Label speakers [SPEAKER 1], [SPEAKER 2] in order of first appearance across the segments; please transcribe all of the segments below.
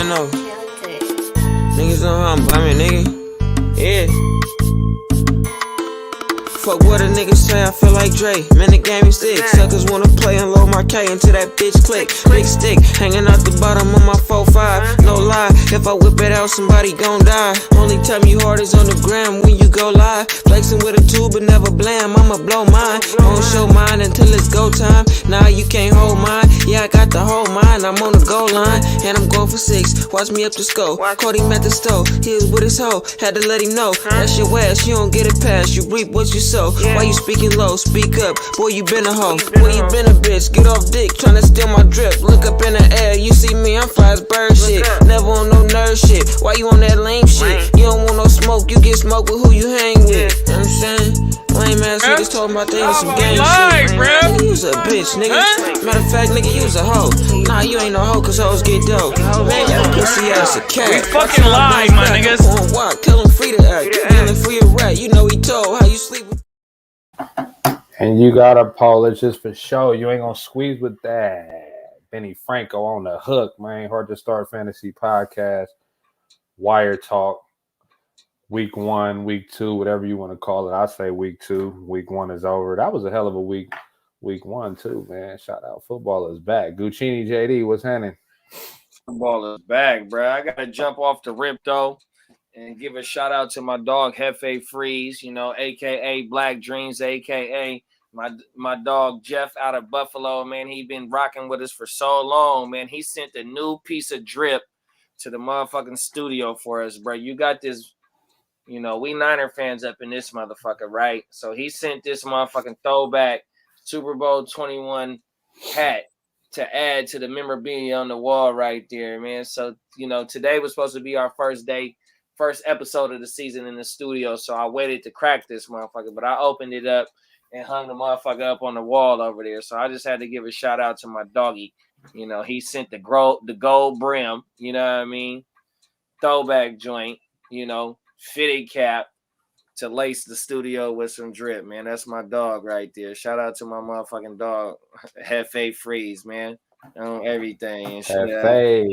[SPEAKER 1] know. Niggas know how I'm bumming, nigga. Yeah. Fuck what a nigga say, I feel like Dre. Man, the game is thick. Suckers wanna play and load my K until that bitch click. Big stick, hanging out the bottom of my 4-5. No lie, if I whip it out, somebody gon' die. Only time you hard is on the gram when you go live. Flexing with a tube but never blam, I'ma blow mine. Won't show mine until it's go time. Nah, you can't hold mine. Yeah, I got the whole mine, I'm on the goal line. And I'm going for 6, watch me up the scope. Caught him at the stove, he was with his hoe. Had to let him know, that's your ass, you don't get it past. You reap what you sow. Why you speaking low? Speak up, boy, you been a hoe. Boy, you been a bitch, get off dick, tryna steal my drip. Look up in the air, you see me, I'm fly as bird shit. Never on no nerd shit, why you on that lame shit? You don't want no smoke, you get smoke with who you hang with. You know what I'm saying? Lame ass niggas talking about they in some gang shit. Nigga, you was a bitch, nigga. Matter of fact, nigga, you was a hoe. Nah, you ain't no hoe, cause hoes get dope. Man, you pussy ass a cat.
[SPEAKER 2] We fucking live, my niggas.
[SPEAKER 1] Tell him free to act. Feeling free to rat. You know he told how you sleep with.
[SPEAKER 3] And you got a poll. It's just for show. You ain't gonna squeeze with that. Benny Franco on the hook, man. Heart2Start Fantasy Podcast. Wire Talk. Week 1, week 2, whatever you want to call it. I say week 2. Week 1 is over. That was a hell of a week. Week 1 too, man. Shout out, football is back. GuchinniJd, what's happening?
[SPEAKER 2] Football is back, bro. I gotta jump off the rip though. And give a shout out to my dog Hefe Freeze, you know, aka Black Dreams, aka my dog Jeff out of Buffalo, man. He been rocking with us for so long, man. He sent a new piece of drip to the motherfucking studio for us, bro. You got this, you know, we Niner fans up in this motherfucker, right? So he sent this motherfucking throwback Super Bowl 21 hat to add to the memorabilia on the wall right there, man. So, you know, today was supposed to be our first episode of the season in the studio, so I waited to crack this motherfucker, but I opened it up and hung the motherfucker up on the wall over there. So I just had to give a shout out to my doggy. You know, he sent the gold brim, you know what I mean, throwback joint, you know, fitted cap to lace the studio with some drip, man. That's my dog right there. Shout out to my motherfucking dog, Hefe Freeze, man, on everything and shit.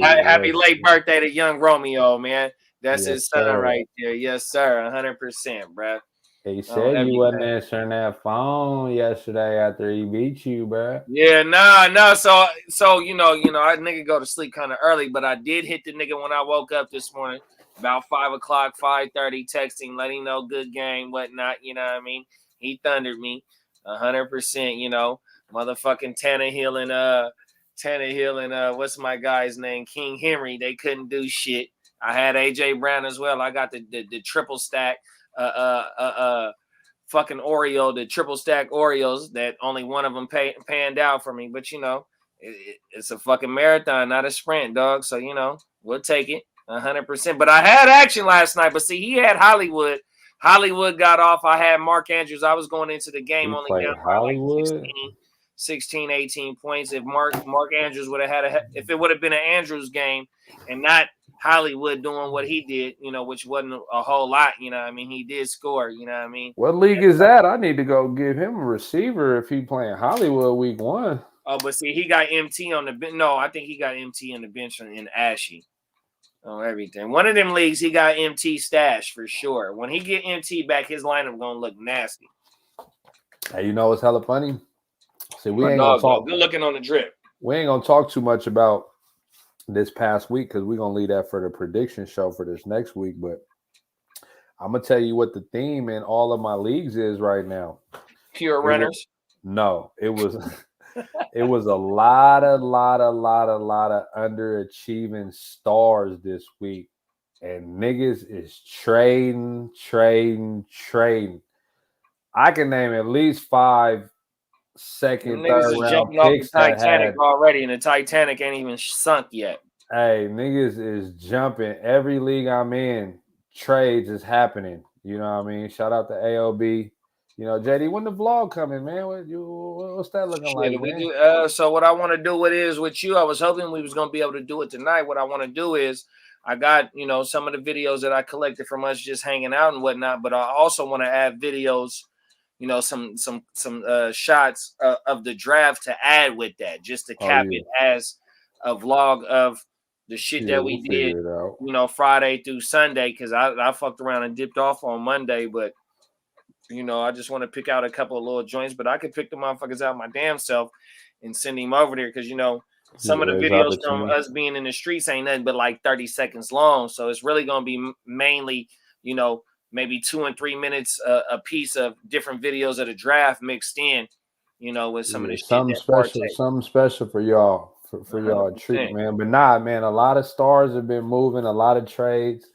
[SPEAKER 2] Happy late birthday to young Romeo, man. That's his son right there. Yes, sir. 100%, bro.
[SPEAKER 3] He said you wasn't answering that phone yesterday after he beat you, bro.
[SPEAKER 2] Yeah, no. So you know, I nigga go to sleep kind of early, but I did hit the nigga when I woke up this morning about 5 o'clock, 5:30, texting, letting him know good game, whatnot. You know what I mean? He thundered me 100%. You know, motherfucking Tannehill and what's my guy's name? King Henry. They couldn't do shit. I had AJ Brown as well. I got the triple stack, fucking Oreo, the triple stack Oreos that only one of them panned out for me. But you know, it's a fucking marathon, not a sprint, dog. So you know, we'll take it 100%. But I had action last night. But see, he had Hollywood. Hollywood got off. I had Mark Andrews. I was going into the game only down by like 16, 18 points. If Mark Andrews would have if it would have been an Andrews game and not Hollywood doing what he did, you know, which wasn't a whole lot, you know what I mean? He did score, you know what I mean?
[SPEAKER 3] What league is that? I need to go give him a receiver if he playing Hollywood week 1.
[SPEAKER 2] Oh, but see, he got MT on the bench. No, I think he got MT on the bench in Ashy. Oh, everything. One of them leagues, he got MT stash for sure. When he get MT back, his lineup going to look nasty.
[SPEAKER 3] Hey, you know what's hella funny? See, we ain't going to talk.
[SPEAKER 2] Good looking on the drip.
[SPEAKER 3] We ain't going to talk too much about this past week because we're going to leave that for the prediction show for this next week. But I'm going to tell you what the theme in all of my leagues is right now.
[SPEAKER 2] Pure runners?
[SPEAKER 3] It was it was a lot of underachieving stars this week. And niggas is trading. I can name at least 5 second, third round picks
[SPEAKER 2] off the Titanic already, and the Titanic ain't even sunk yet.
[SPEAKER 3] Hey, niggas is jumping. Every league I'm in, trades is happening. You know what I mean? Shout out to AOB. You know, JD, when the vlog coming, man? What's that looking like?
[SPEAKER 2] Man? So what I want to do with you, I was hoping we was gonna be able to do it tonight. What I want to do is I got, you know, some of the videos that I collected from us just hanging out and whatnot, but I also want to add videos, you know, some shots of the draft to add with that, just to cap it as a vlog of the shit
[SPEAKER 3] Yeah,
[SPEAKER 2] that
[SPEAKER 3] we'll
[SPEAKER 2] we did,
[SPEAKER 3] figure it out.
[SPEAKER 2] you know, Friday through Sunday, because I fucked around and dipped off on Monday, but you know, I just want to pick out a couple of little joints, but I could pick the motherfuckers out my damn self and send him over there because, you know, some of the
[SPEAKER 3] Yeah, it's
[SPEAKER 2] videos from
[SPEAKER 3] opportunity.
[SPEAKER 2] us being in the streets ain't nothing but like 30 seconds long. So it's really going to be mainly, you know, maybe 2 and 3 minutes a piece of different videos of the draft mixed in, you know, with some of
[SPEAKER 3] Yeah,
[SPEAKER 2] the shit that partake.
[SPEAKER 3] something special for y'all, for y'all treat,
[SPEAKER 2] 100%.
[SPEAKER 3] man. But nah, man, a lot of stars have been moving, a lot of trades.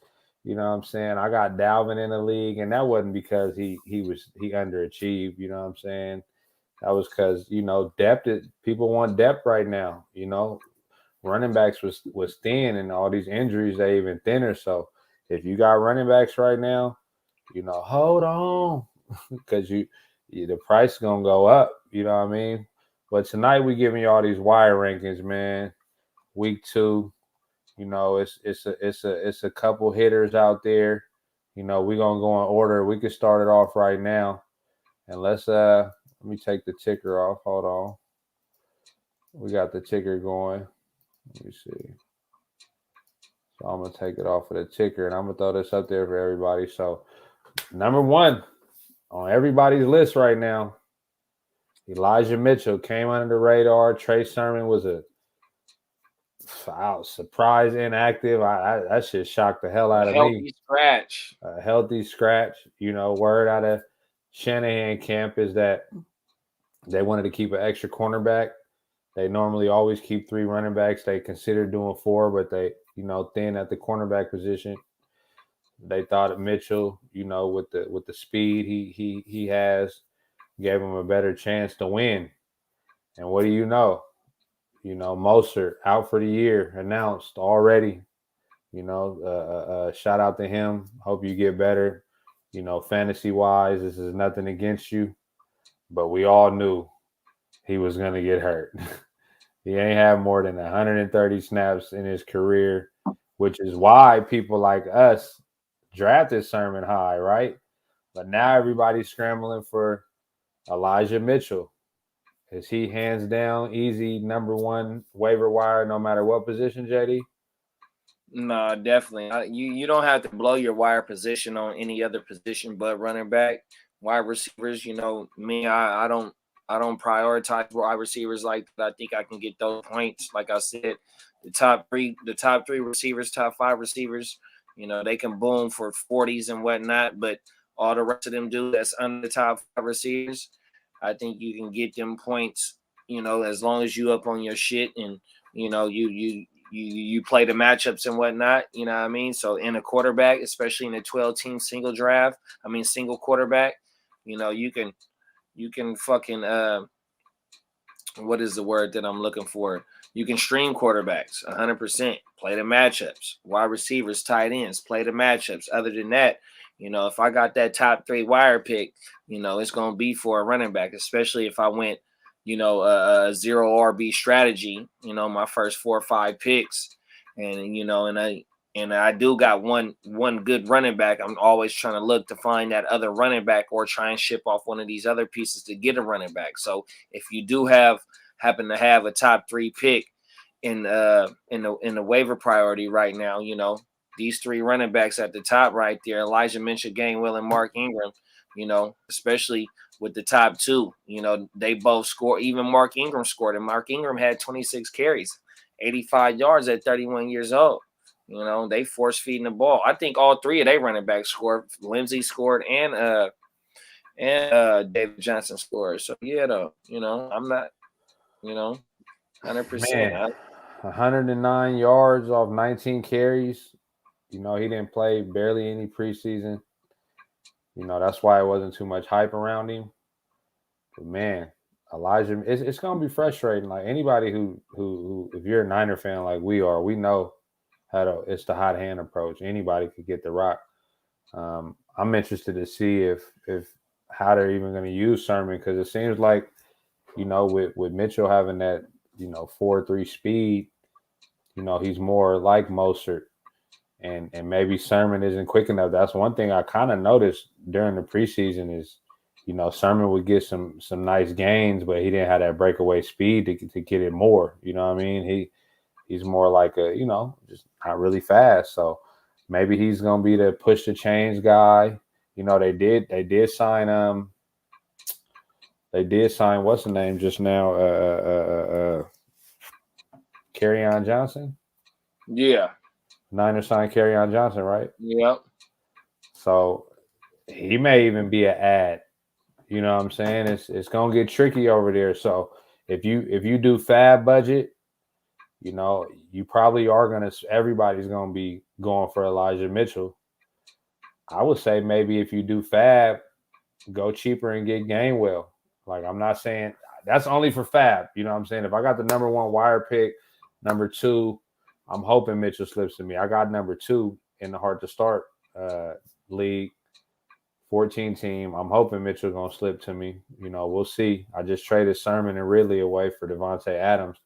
[SPEAKER 3] You know what I'm saying? I got Dalvin in the league, and that wasn't because he underachieved. You know what I'm saying? That was because, you know, people want depth right now. You know, running backs was thin, and all these injuries they even thinner. So if you got running backs right now, you know, hold on, because the price is gonna go up. You know what I mean? But tonight we giving you all these wire rankings, man. Week 2, you know, it's a couple hitters out there. You know, we're gonna go in order. We can start it off right now, and let me take the ticker off. Hold on, we got the ticker going. Let me see. So I'm gonna take it off of the ticker, and I'm gonna throw this up there for everybody. So number 1 on everybody's list right now, Elijah Mitchell came under the radar. Trey Sermon was a surprise inactive. That shit shocked the hell
[SPEAKER 2] A
[SPEAKER 3] out of me.
[SPEAKER 2] healthy scratch.
[SPEAKER 3] A healthy scratch. You know, word out of Shanahan camp is that they wanted to keep an extra cornerback. They normally always keep 3 running backs. They considered doing 4, but they, you know, thin at the cornerback position. They thought of Mitchell, you know, with the speed he has, gave him a better chance to win. And what do you know? You know, Mostert out for the year, announced already. You know, shout out to him. Hope you get better. You know, fantasy-wise, this is nothing against you, but we all knew he was going to get hurt. He ain't have more than 130 snaps in his career, which is why people like us drafted Sermon high, right? But now everybody's scrambling for Elijah Mitchell. Is he hands down easy number 1 waiver wire no matter what position, JD?
[SPEAKER 2] No, definitely. You don't have to blow your wire position on any other position but running back. Wide receivers, you know, me, I don't prioritize wide receivers like that. I think I can get those points. Like I said, the top three receivers, top 5 receivers, you know, they can boom for 40s and whatnot, but all the rest of them do that's under the top 5 receivers, I think you can get them points, you know, as long as you up on your shit and you know you play the matchups and whatnot, you know what I mean? So in a quarterback, especially in a 12-team single quarterback, you know, you can fucking what is the word that I'm looking for? You can stream quarterbacks 100%, play the matchups, wide receivers, tight ends, play the matchups. Other than that, you know, if I got that top 3 wire pick, you know, it's going to be for a running back, especially if I went, you know, a 0 RB strategy, you know, my first 4 or 5 picks. And, you know, and I do got one good running back. I'm always trying to look to find that other running back or try and ship off one of these other pieces to get a running back. So if you do happen to have a top 3 pick in the waiver priority right now, you know, these 3 running backs at the top right there, Elijah Mitchell, Gainwell, and Mark Ingram, you know, especially with the top 2, you know, they both score. Even Mark Ingram scored, and Mark Ingram had 26 carries, 85 yards at 31 years old. You know, they force feeding the ball. I think all 3 of their running backs scored. Lindsey scored and David Johnson scored. So yeah, though, you know, I'm not, you know, 100%.
[SPEAKER 3] Man, 109 yards off 19 carries. You know, he didn't play barely any preseason. You know, that's why it wasn't too much hype around him. But man, Elijah, it's gonna be frustrating. Like anybody who if you're a Niner fan like we are, we know it's the hot hand approach. Anybody could get the rock. I'm interested to see if how they're even going to use Sermon, because it seems like, you know, with Mitchell having that, you know, 4.3 speed, you know, he's more like Mostert, and maybe Sermon isn't quick enough. That's one thing I kind of noticed during the preseason is, you know, Sermon would get some nice gains, but he didn't have that breakaway speed to get it more. You know what I mean? He's more like a, just not really fast. So maybe he's gonna be the push the chains guy. They did sign what's the name just now? Kerryon Johnson.
[SPEAKER 2] Yeah.
[SPEAKER 3] Niners signed Kerryon Johnson, right?
[SPEAKER 2] Yep.
[SPEAKER 3] So he may even be an ad. You know what I'm saying? It's gonna get tricky over there. So if you do fab budget, you probably are everybody's gonna be going for Elijah Mitchell. I would say maybe if you do fab, go cheaper and get Gainwell. Like, I'm not saying that's only for fab. You know what I'm saying? If I got the number 1 wire pick, number 2, I'm hoping Mitchell slips to me. I got number 2 in the Heart2Start league, 14 team. I'm hoping Mitchell gonna slip to me. We'll see. I just traded Sermon and Ridley away for Devontae Adams,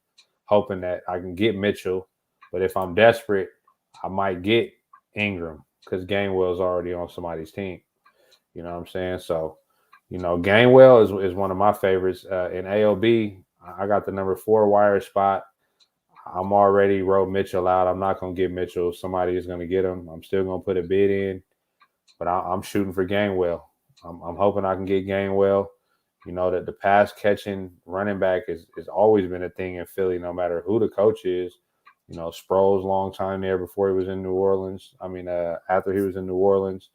[SPEAKER 3] hoping that I can get Mitchell. But if I'm desperate, I might get Ingram because Gainwell's already on somebody's team. You know what I'm saying? So, Gainwell is one of my favorites. In AOB, I got the number 4 wire spot. I'm already wrote Mitchell out. I'm not going to get Mitchell. Somebody is going to get him. I'm still going to put a bid in, but I'm shooting for Gainwell. I'm hoping I can get Gainwell. That the pass catching running back has always been a thing in Philly, no matter who the coach is. Sproles, long time there before he was in New Orleans. After he was in New Orleans,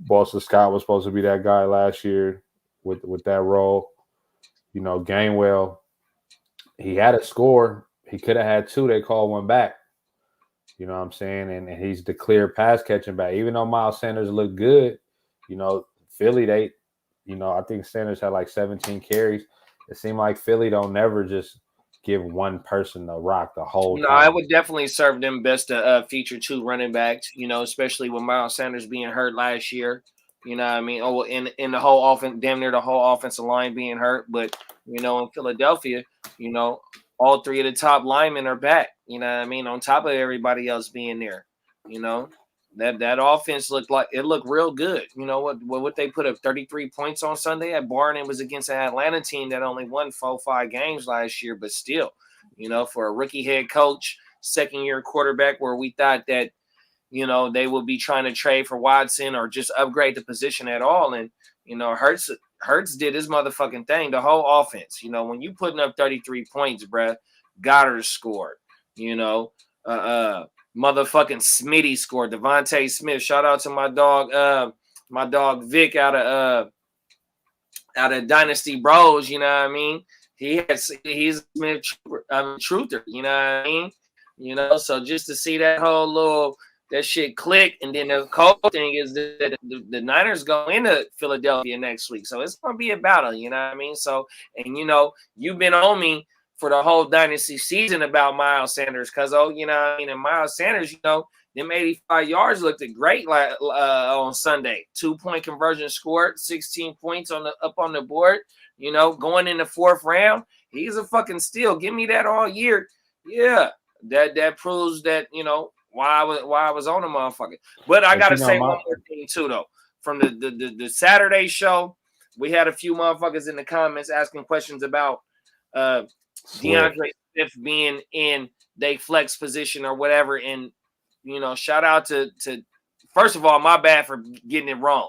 [SPEAKER 3] Boston Scott was supposed to be that guy last year with that role. Gainwell, he had a score. He could have had 2. They called 1 back. You know what I'm saying? And he's the clear pass catching back. Even though Miles Sanders looked good, Philly, I think Sanders had like 17 carries. It seemed like Philly don't never just give one person the rock the whole time.
[SPEAKER 2] No, I would definitely serve them best to feature 2 running backs, especially with Miles Sanders being hurt last year. You know what I mean? Oh, in the whole offense, damn near the whole offensive line being hurt. But, in Philadelphia, all 3 of the top linemen are back. You know what I mean? On top of everybody else being there. That offense looked real good. What they put up 33 points on Sunday at Barn. It was against an Atlanta team that only won 4-5 games last year, but still, for a rookie head coach, second-year quarterback, where we thought that, they would be trying to trade for Watson or just upgrade the position at all. And, Hurts did his motherfucking thing, the whole offense. When you putting up 33 points, bruh, Goddard scored, motherfucking Smitty scored. Devontae Smith. Shout out to my dog Vic out of Dynasty Bros. You know what I mean? He's Smith truther. You know what I mean? So just to see that shit click, and then the cool thing is that the Niners go into Philadelphia next week, so it's gonna be a battle. You know what I mean? So, and you've been on me for the whole dynasty season about Miles Sanders, because and Miles Sanders, them 85 yards looked great on Sunday. 2-point conversion scored, 16 points up on the board. Going in the 4th round, he's a fucking steal. Give me that all year. Yeah, that proves that why I was on the motherfucker. But I gotta say one more thing too, though. From the Saturday show, we had a few motherfuckers in the comments asking questions about DeAndre Swift being in they flex position or whatever. And shout out to first of all, my bad for getting it wrong.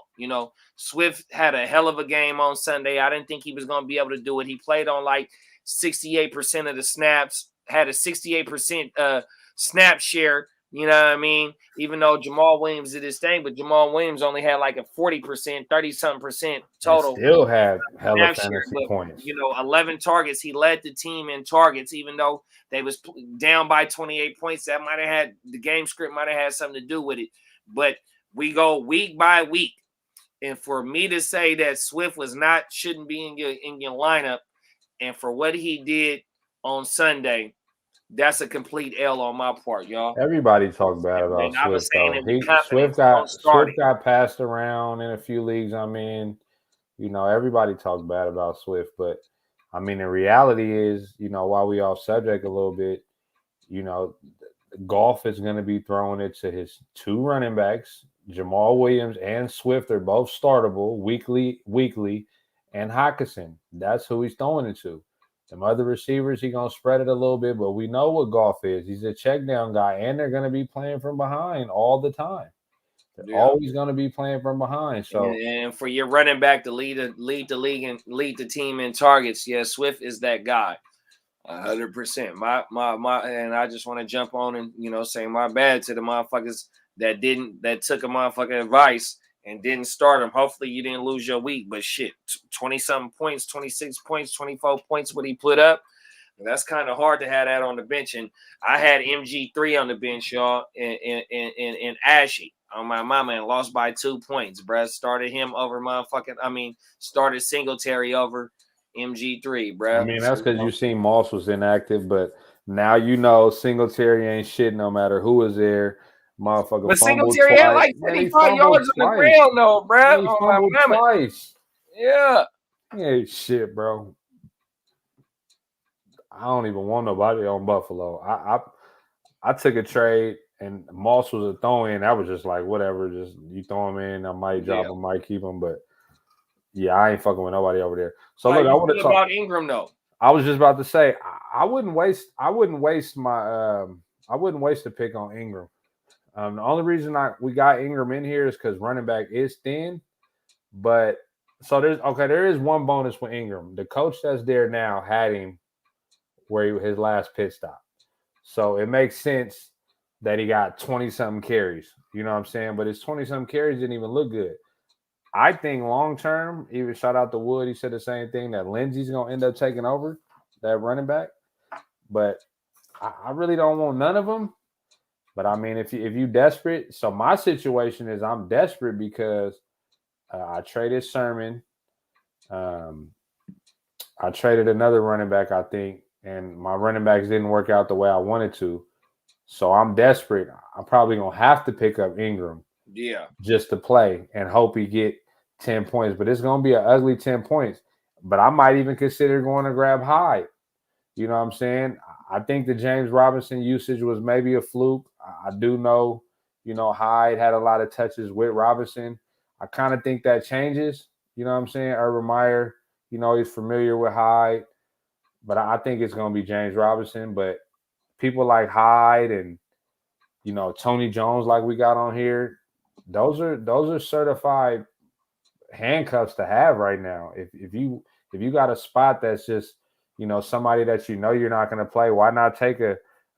[SPEAKER 2] Swift had a hell of a game on Sunday. I didn't think he was gonna be able to do it. He played on like 68% of the snaps, had a 68% snap share. You know what I mean? Even though Jamal Williams did his thing, but Jamal Williams only had like a 40%, 30-something% total.
[SPEAKER 3] Still had hella fantasy points.
[SPEAKER 2] 11 targets. He led the team in targets, even though they was down by 28 points. That might have had the game script might have had something to do with it. But we go week by week, and for me to say that Swift shouldn't be in your lineup, and for what he did on Sunday, that's a complete L on my part, y'all.
[SPEAKER 3] Everybody talked bad about Swift, though. Swift got passed around in a few leagues I'm in. Everybody talked bad about Swift, but I mean, the reality is, while we off subject a little bit, Goff is going to be throwing it to his 2 running backs. Jamal Williams and Swift are both startable weekly, and Hockenson. That's who he's throwing it to. Them other receivers, he gonna spread it a little bit, but we know what Goff is. He's a check down guy, and they're gonna be playing from behind all the time. They're always gonna be playing from behind. So
[SPEAKER 2] and for your running back to lead the league and lead the team in targets, yeah, Swift is that guy. 100%. My and I just want to jump on and say my bad to the motherfuckers that took a motherfucking advice and didn't start him. Hopefully you didn't lose your week, but shit, 20-something points, 26 points, 24 points what he put up. That's kind of hard to have that on the bench. And I had MG3 on the bench, y'all, in Ashy on my mama and lost by 2 points, bruh. Started him over started Singletary over MG3, bruh.
[SPEAKER 3] I mean, that's because you seen Moss was inactive, but now Singletary ain't shit no matter who is there. Motherfucker,
[SPEAKER 2] but Singletary had like 35 yards on the ground, though, bro.
[SPEAKER 3] He fumbled twice.
[SPEAKER 2] Yeah.
[SPEAKER 3] He ain't shit, bro. I don't even want nobody on Buffalo. I took a trade, and Moss was a throw-in. I was just like, whatever. Just you throw him in. I might drop him, might keep him, but yeah, I ain't fucking with nobody over there. So look, I want to talk
[SPEAKER 2] about Ingram, though.
[SPEAKER 3] I was just about to say I wouldn't waste a pick on Ingram. The only reason we got Ingram in here is because running back is thin. But so there is one bonus with Ingram. The coach that's there now had him where his last pit stop. So it makes sense that he got 20-something carries. You know what I'm saying? But his 20-something carries didn't even look good. I think long-term, even shout out to Wood, he said the same thing, that Lindsey's going to end up taking over that running back. But I really don't want none of them. But, I mean, if you desperate, so my situation is I'm desperate because I traded Sermon. I traded another running back, I think, and my running backs didn't work out the way I wanted to. So I'm desperate. I'm probably going to have to pick up Ingram.
[SPEAKER 2] Yeah.
[SPEAKER 3] Just to play and hope he get 10 points. But it's going to be an ugly 10 points. But I might even consider going to grab Hyde. You know what I'm saying? I think the James Robinson usage was maybe a fluke. I do know, Hyde had a lot of touches with Robinson. I kind of think that changes. You know what I'm saying? Urban Meyer, he's familiar with Hyde. But I think it's going to be James Robinson. But people like Hyde and, Tony Jones like we got on here, those are certified handcuffs to have right now. If you got a spot that's just, somebody that you're not going to play, why not take a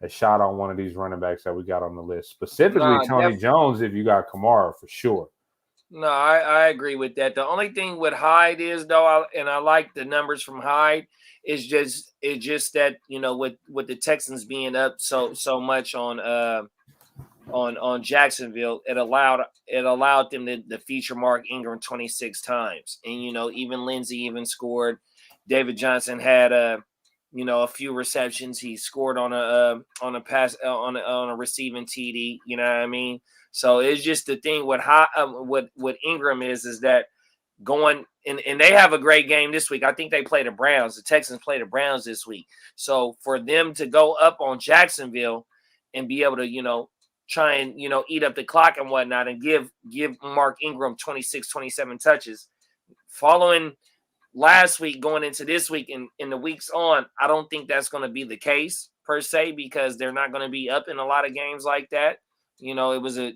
[SPEAKER 3] shot on one of these running backs that we got on the list? Specifically Tony Jones if you got Kamara for sure.
[SPEAKER 2] No, I agree with that. The only thing with Hyde is, though, I like the numbers from Hyde, it's just that, with the Texans being up so much on Jacksonville, it allowed them to feature Mark Ingram 26 times. And, even Lindsey even scored. David Johnson had a few receptions. He scored on a pass on a receiving TD. You know what I mean? So it's just the thing with Ingram is that going and they have a great game this week. I think they play the Browns. The Texans play the Browns this week. So for them to go up on Jacksonville and be able to, try and, eat up the clock and whatnot and give Mark Ingram 26, 27 touches. Following last week, going into this week in the weeks on, I don't think that's going to be the case per se because they're not going to be up in a lot of games like that. It was a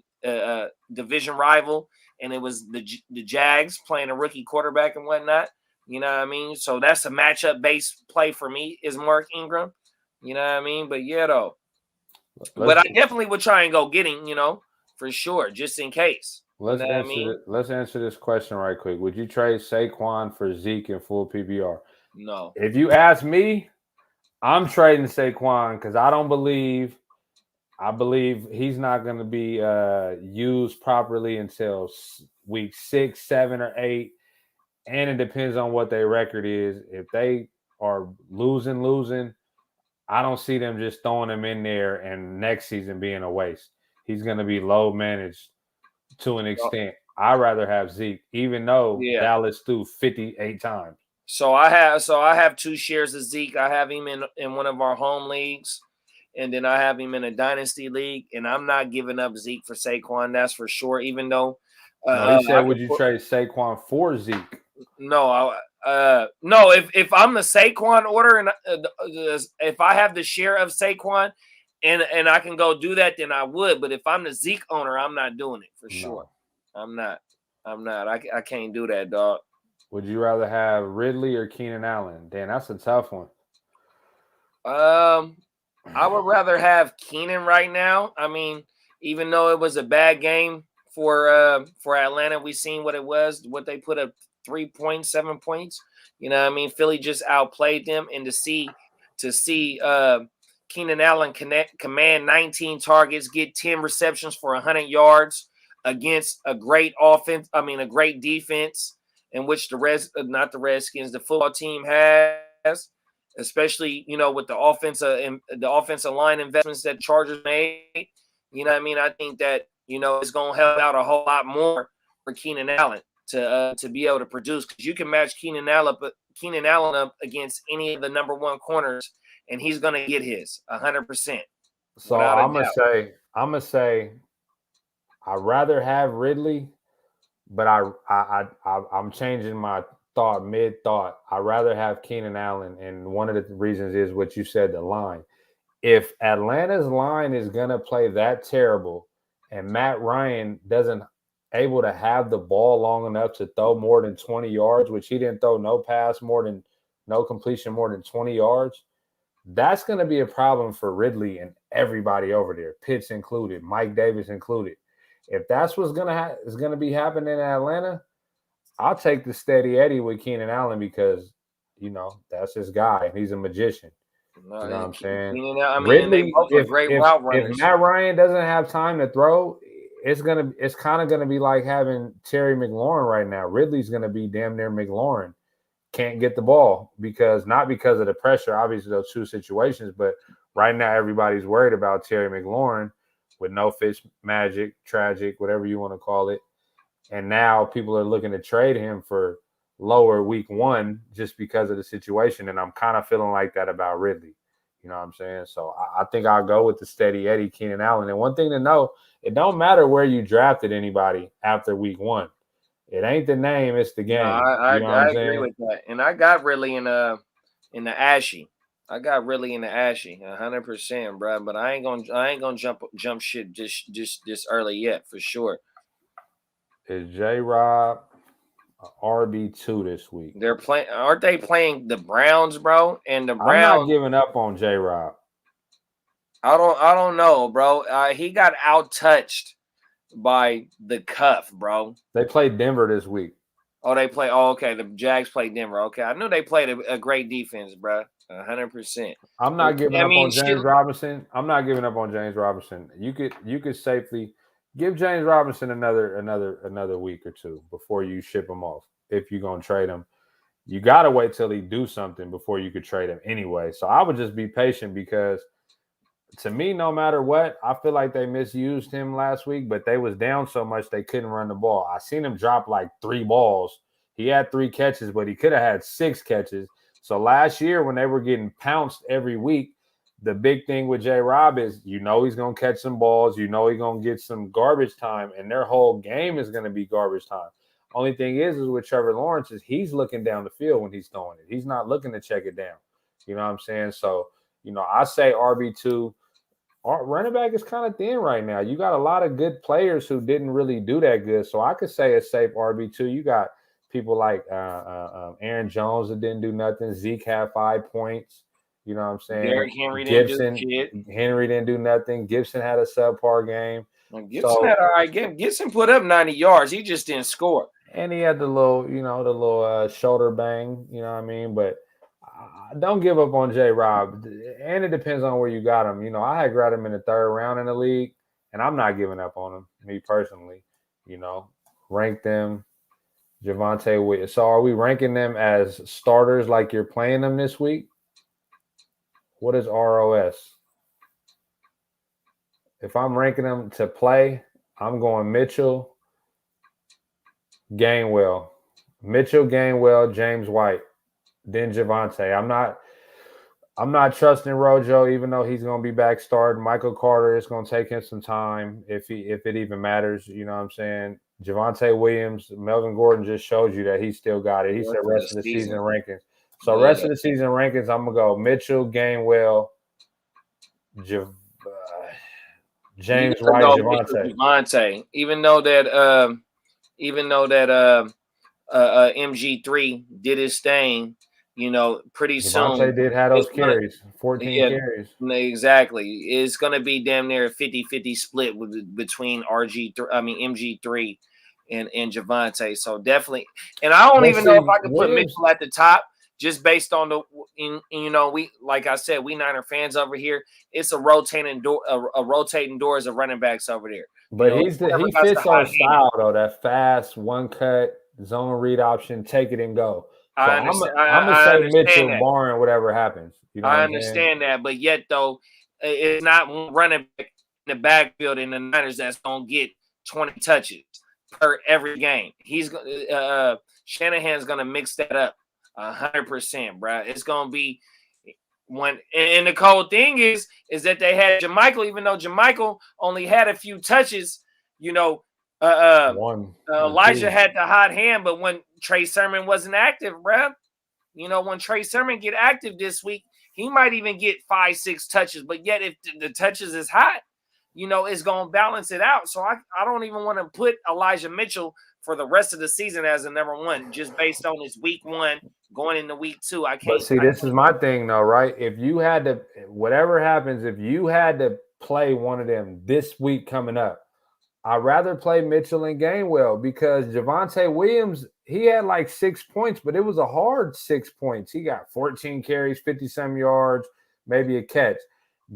[SPEAKER 2] division rival and it was the Jags playing a rookie quarterback and whatnot. You know what I mean? So that's a matchup-based play for me is Mark Ingram. You know what I mean? But yeah, though. But I definitely would try and go get him, for sure, just in case.
[SPEAKER 3] Let's answer this question right quick. Would you trade Saquon for Zeke in full PPR?
[SPEAKER 2] No.
[SPEAKER 3] If you ask me, I'm trading Saquon because I believe he's not going to be used properly until week 6, 7, or 8. And it depends on what their record is. If they are losing, I don't see them just throwing him in there and next season being a waste. He's going to be low managed to an extent. I'd rather have Zeke, even though Dallas threw 58 times.
[SPEAKER 2] So I have 2 shares of Zeke. I have him in one of our home leagues, and then I have him in a dynasty league. And I'm not giving up Zeke for Saquon. That's for sure. Even though
[SPEAKER 3] he said, "Would you trade Saquon for Zeke?"
[SPEAKER 2] No, no. If I'm the Saquon order and if I have the share of Saquon and I can go do that, then I would. But if I'm the Zeke owner, I'm not doing it for sure. I'm not. I can't do that, dog.
[SPEAKER 3] Would you rather have Ridley or Keenan Allen? Dan, that's a tough one.
[SPEAKER 2] I would rather have Keenan right now. I mean, even though it was a bad game for Atlanta, we seen what it was, what they put up 3.7 points. You know what I mean? Philly just outplayed them, and to see Keenan Allen command 19 targets, get 10 receptions for 100 yards against a great offense. I mean, a great defense in which the football team has, especially, you know, with the offensive line investments that Chargers made. You know what I mean? I think that, you know, it's going to help out a whole lot more for Keenan Allen to be able to produce, because you can match Keenan Allen up against any of the number one corners, and he's going to get his 100%.
[SPEAKER 3] So I'm gonna say I'd rather have Ridley, but I'm changing my mid-thought. I'd rather have Keenan Allen, and one of the reasons is what you said, the line. If Atlanta's line is going to play that terrible and Matt Ryan doesn't able to have the ball long enough to throw more than 20 yards, which he didn't throw no completion more than 20 yards, that's going to be a problem for Ridley and everybody over there, Pitts included, Mike Davis included. If that's what's is going to be happening in Atlanta, I'll take the steady Eddie with Keenan Allen because, you know, that's his guy and he's a magician. You know what I'm saying?
[SPEAKER 2] I mean,
[SPEAKER 3] Ridley,
[SPEAKER 2] they both are great route runners.
[SPEAKER 3] If Matt Ryan doesn't have time to throw, it's kind of gonna be like having Terry McLaurin right now. Ridley's gonna be damn near McLaurin. Can't get the ball not because of the pressure, obviously those two situations, but right now everybody's worried about Terry McLaurin with no Fitz magic, tragic, whatever you want to call it. And now people are looking to trade him for lower week one just because of the situation. And I'm kind of feeling like that about Ridley. You know what I'm saying? So I think I'll go with the steady Eddie Keenan Allen. And one thing to know, it don't matter where you drafted anybody after week one. It ain't the name, it's the game.
[SPEAKER 2] I agree with that. And I got Ridley in the Ashy. I got Ridley in the Ashy, 100%, bro. But I ain't gonna jump shit just this early yet, for sure.
[SPEAKER 3] Is J-Rob RB2 this week?
[SPEAKER 2] Aren't they playing the Browns, bro? And the Browns,
[SPEAKER 3] I'm not giving up on J-Rob.
[SPEAKER 2] I don't know, bro. He got out-touched by the cuff, bro.
[SPEAKER 3] They played Denver this week.
[SPEAKER 2] Oh, they play. Oh, okay. The Jags played Denver. Okay, I knew they played a great defense, bro. 100%.
[SPEAKER 3] I'm not giving up on James Robinson. I'm not giving up on James Robinson. You could safely give James Robinson another week or two before you ship him off. If you're gonna trade him, you gotta wait till he do something before you could trade him anyway. So I would just be patient because, to me, no matter what, I feel like they misused him last week, but they was down so much they couldn't run the ball. I seen him drop like 3 balls. He had 3 catches, but he could have had 6 catches. So last year when they were getting pounced every week, the big thing with J-Rob is, you know, he's going to catch some balls. You know, he's going to get some garbage time, and their whole game is going to be garbage time. Only thing is with Trevor Lawrence is he's looking down the field when he's throwing it. He's not looking to check it down. You know what I'm saying? So, you know, I say RB2. Running back is kind of thin right now. You got a lot of good players who didn't really do that good. So I could say a safe RB2. You got people like Aaron Jones that didn't do nothing. Zeke had 5 points. You know what I'm saying?
[SPEAKER 2] Derrick Henry didn't do
[SPEAKER 3] nothing. Gibson had a subpar game.
[SPEAKER 2] Gibson had all right game. Gibson put up 90 yards. He just didn't score.
[SPEAKER 3] And he had the little shoulder bang. You know what I mean? But don't give up on J-Rob. And it depends on where you got him. You know, I had grabbed him in the 3rd round in the league, and I'm not giving up on him, me personally. You know, rank them. Javonte Williams. So are we ranking them as starters like you're playing them this week? What is ROS? If I'm ranking them to play, I'm going Mitchell, Gainwell, James White, then Javonte. I'm not trusting Rojo, even though he's going to be back starting. Michael Carter is going to take him some time if it even matters. You know what I'm saying? Javonte Williams, Melvin Gordon just showed you that he still got it. He said rest of the season rankings. So rest of the season rankings, I'm gonna go Mitchell, Gainwell, James White,
[SPEAKER 2] Javonte. Even though that MG3 did his thing, pretty
[SPEAKER 3] Javonte
[SPEAKER 2] soon.
[SPEAKER 3] did have those carries, 14 carries.
[SPEAKER 2] Exactly. It's going to be damn near a 50-50 split between MG3 and Javonte. So definitely. And I don't even know if I could put Mitchell at the top just based on we, like I said, we Niner fans over here. It's a rotating door of running backs over there.
[SPEAKER 3] But he fits our style though, that fast one cut zone read option, take it and go. So I'm gonna say Mitchell, barring whatever happens.
[SPEAKER 2] I understand that, but yet though, it's not one running back in the backfield in the Niners that's gonna get 20 touches per every game. He's Shanahan's gonna mix that up 100%, bro. It's gonna be when, and the cold thing is that they had JaMychal, even though JaMychal only had a few touches, Elijah had the hot hand, but when Trey Sermon wasn't active, bruh, when Trey Sermon get active this week, he might even get 5-6 touches. But yet, if the touches is hot, it's going to balance it out. So I don't even want to put Elijah Mitchell for the rest of the season as a number one, just based on his week one going into week two. I can't.
[SPEAKER 3] But see, this is my thing, though, right? If you had to, whatever happens, if you had to play one of them this week coming up, I'd rather play Mitchell and Gainwell because Javonte Williams, he had like 6 points, but it was a hard 6 points. He got 14 carries, 50-some yards, maybe a catch.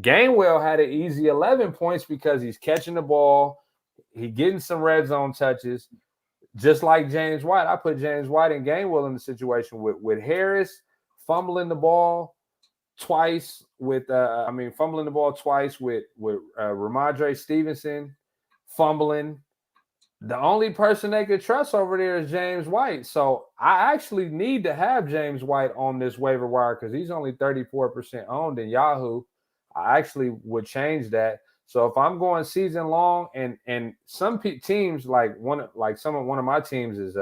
[SPEAKER 3] Gainwell had an easy 11 points because he's catching the ball. He getting some red zone touches, just like James White. I put James White and Gainwell in the situation with Harris fumbling the ball twice with Ramondre Stevenson fumbling. The only person they could trust over there is James White. So I actually need to have James White on this waiver wire because he's only 34% owned in Yahoo. I actually would change that. So if I'm going season long, and some teams one of my teams is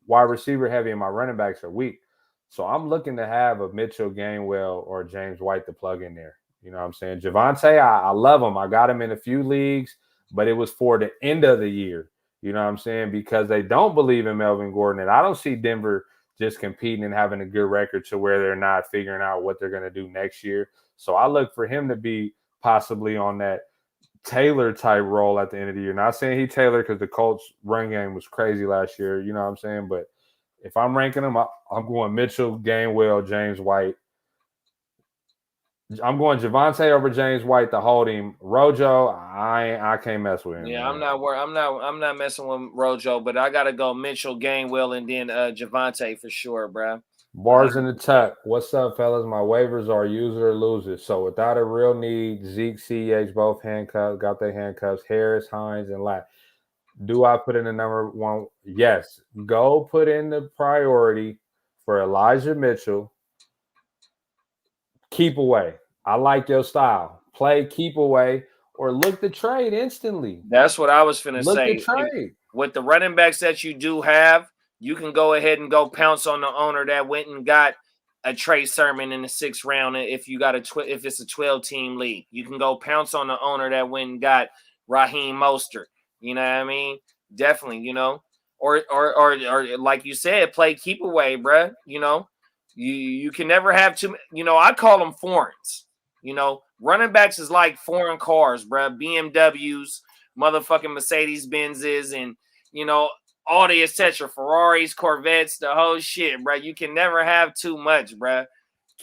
[SPEAKER 3] wide receiver heavy, and my running backs are weak. So I'm looking to have a Mitchell, Gainwell, or James White to plug in there. You know what I'm saying? Javonte, I love him. I got him in a few leagues, but it was for the end of the year. You know what I'm saying? Because they don't believe in Melvin Gordon, and I don't see Denver just competing and having a good record to where they're not figuring out what they're going to do next year. So I look for him to be possibly on that Taylor type role at the end of the year. Not saying he Taylor because the Colts run game was crazy last year. You know what I'm saying? But if I'm ranking them, I'm going Mitchell, Gainwell, James White. I'm going Javonte over James White to hold him. Rojo, I can't mess with him.
[SPEAKER 2] Yeah, man. I'm not messing with Rojo, but I gotta go Mitchell, Gainwell, and then Javonte for sure, bro.
[SPEAKER 3] Bars in the tuck. What's up, fellas? My waivers are user or losers. So without a real need, Zeke, CH, both handcuffs, got their handcuffs. Harris, Hines, and Lack. Do I put in the number one? Yes. Go put in the priority for Elijah Mitchell. Keep away. I like your style. Play keep away or look to trade instantly.
[SPEAKER 2] That's what I was finna say.
[SPEAKER 3] Look to trade.
[SPEAKER 2] With the running backs that you do have, you can go ahead and go pounce on the owner that went and got a Trey Sermon in the 6th round. If you got if it's a 12-team league, you can go pounce on the owner that went and got Raheem Mostert. You know what I mean? Definitely, or like you said, play keep away, bruh. You can never have too. I call them foreigns. Running backs is like foreign cars, bruh. BMWs, motherfucking Mercedes Benzes, and all the etc. Ferraris, Corvettes, the whole shit, bruh. You can never have too much, bruh.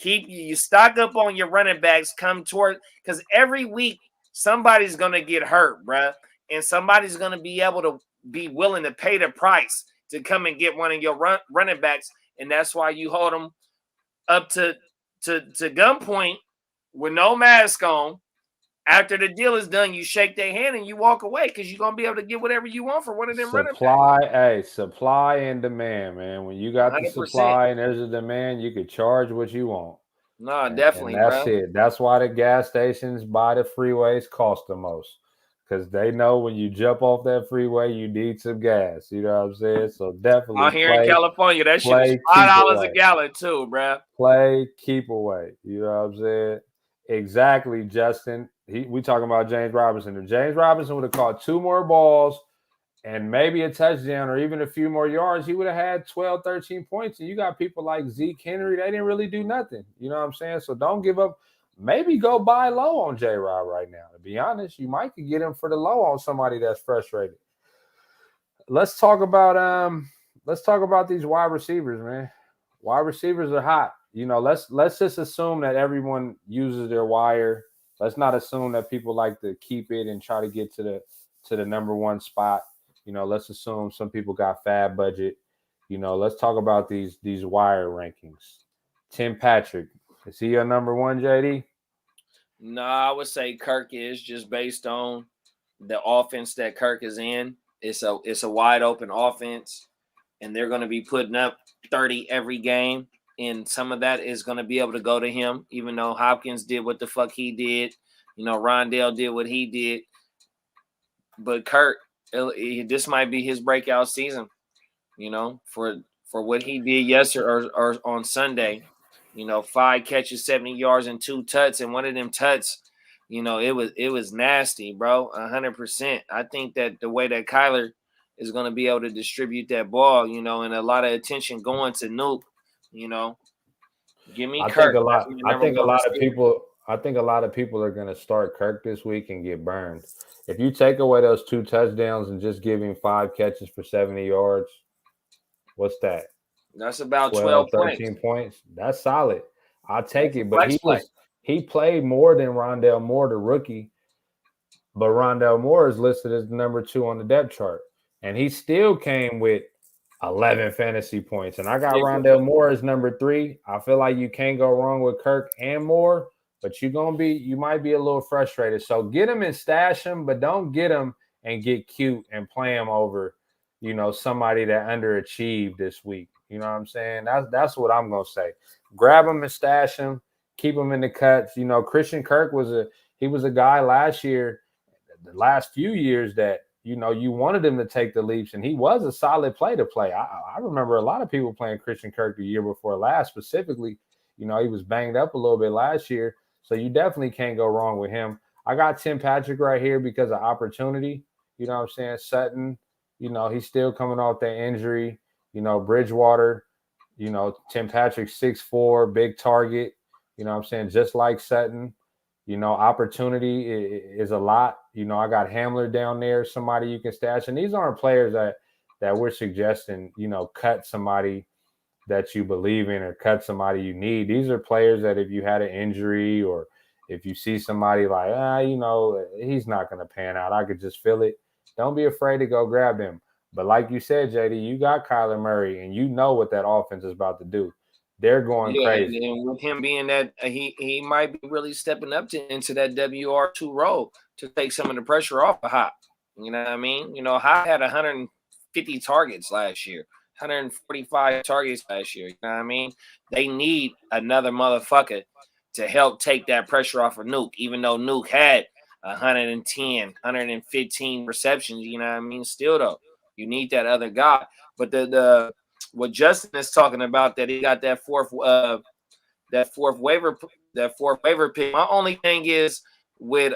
[SPEAKER 2] You stock up on your running backs. Come toward because every week somebody's gonna get hurt, bruh, and somebody's gonna be able to be willing to pay the price to come and get one of your running backs, and that's why you hold them up to gunpoint with no mask on. After the deal is done, you shake their hand and you walk away because you're gonna be able to get whatever you want for one of them running backs.
[SPEAKER 3] Supply and demand, man. When you got 100%. The supply and there's a demand, you could charge what you want.
[SPEAKER 2] No, definitely.
[SPEAKER 3] And that's it. That's why the gas stations by the freeways cost the most. because they know when you jump off that freeway, you need some gas. You know what I'm saying? So definitely
[SPEAKER 2] Out here in California, that shit is
[SPEAKER 3] keep
[SPEAKER 2] $5 a
[SPEAKER 3] away.
[SPEAKER 2] gallon too, bro.
[SPEAKER 3] Play, keep away. You know what I'm saying? Exactly, Justin. We talking about James Robinson. If James Robinson would have caught 2 more balls and maybe a touchdown or even a few more yards, he would have had 12, 13 points. And you got people like Zeke Henry, they didn't really do nothing. You know what I'm saying? So don't give up. Maybe go buy low on J-Rob right now. To be honest, you might could get him for the low on somebody that's frustrated. Let's talk about these wide receivers, man. Wide receivers are hot. You know, let's just assume that everyone uses their wire. Let's not assume that people like to keep it and try to get to the number one spot. You know, let's assume some people got fab budget. You know, let's talk about these wire rankings. Tim Patrick, is he your number one, JD?
[SPEAKER 2] No, I would say Kirk is, just based on the offense that Kirk is in. It's a wide open offense, and they're going to be putting up 30 every game, and some of that is going to be able to go to him, even though Hopkins did what the fuck he did. You know, Rondale did what he did. But Kirk, this might be his breakout season, you know, for what he did yesterday or on Sunday. You know, 5 catches, 70 yards, and 2 tuts, and one of them tuts, you know, it was nasty, bro. 100%. I think that the way that Kyler is going to be able to distribute that ball, you know, and a lot of attention going to Nuke, you know. Give me Kirk.
[SPEAKER 3] I think a lot of people are going to start Kirk this week and get burned. If you take away those 2 touchdowns and just give him 5 catches for 70 yards, what's that?
[SPEAKER 2] That's about 12
[SPEAKER 3] 13 points. That's solid. I'll take it. But he played more than Rondale Moore, the rookie. But Rondale Moore is listed as number 2 on the depth chart. And he still came with 11 fantasy points. And I got Rondale Moore as number 3. I feel like you can't go wrong with Kirk and Moore, but you might be a little frustrated. So get him and stash him, but don't get him and get cute and play him over, you know, somebody that underachieved this week. You know what I'm saying? That's what I'm gonna say. Grab him and stash him, keep him in the cuts. You know, Christian Kirk was a guy last year, the last few years that, you know, you wanted him to take the leaps, and he was a solid play to play. I remember a lot of people playing Christian Kirk the year before last, specifically. You know, he was banged up a little bit last year, so you definitely can't go wrong with him. I got Tim Patrick right here because of opportunity. You know what I'm saying? Sutton, you know, he's still coming off that injury. You know, Bridgewater, you know, Tim Patrick, 6'4", big target. You know what I'm saying? Just like Sutton. You know, opportunity is a lot. You know, I got Hamler down there, somebody you can stash. And these aren't players that we're suggesting, you know, cut somebody that you believe in or cut somebody you need. These are players that if you had an injury or if you see somebody like, you know, he's not going to pan out, I could just feel it. Don't be afraid to go grab them. But like you said, JD, you got Kyler Murray, and you know what that offense is about to do. They're going crazy.
[SPEAKER 2] And with him being that, he might be really stepping up into that WR2 role to take some of the pressure off of Hop. You know what I mean? You know, Hop had 150 targets last year, 145 targets last year. You know what I mean? They need another motherfucker to help take that pressure off of Nuke, even though Nuke had 110, 115 receptions. You know what I mean? Still, though, you need that other guy. But the what Justin is talking about, that he got that fourth waiver pick. My only thing is with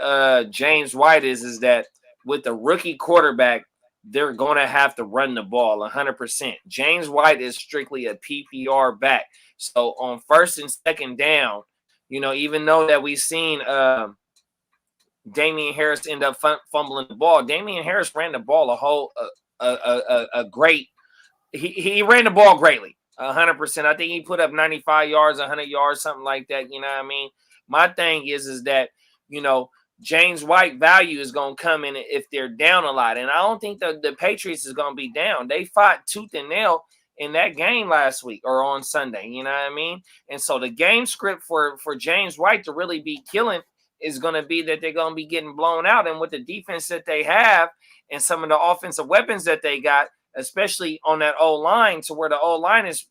[SPEAKER 2] James White is that with the rookie quarterback, they're going to have to run the ball 100%. James White is strictly a PPR back. So on first and second down, you know, even though that we've seen Damian Harris end up fumbling the ball, Damian Harris ran the ball he ran the ball greatly, 100%. I think he put up 95 yards, 100 yards, something like that. You know what I mean? My thing is that, you know, James White value is going to come in if they're down a lot. And I don't think the Patriots is going to be down. They fought tooth and nail in that game last week or on Sunday. You know what I mean? And so the game script for James White to really be killing is going to be that they're going to be getting blown out. And with the defense that they have and some of the offensive weapons that they got, especially on that O-line, to where the O-line is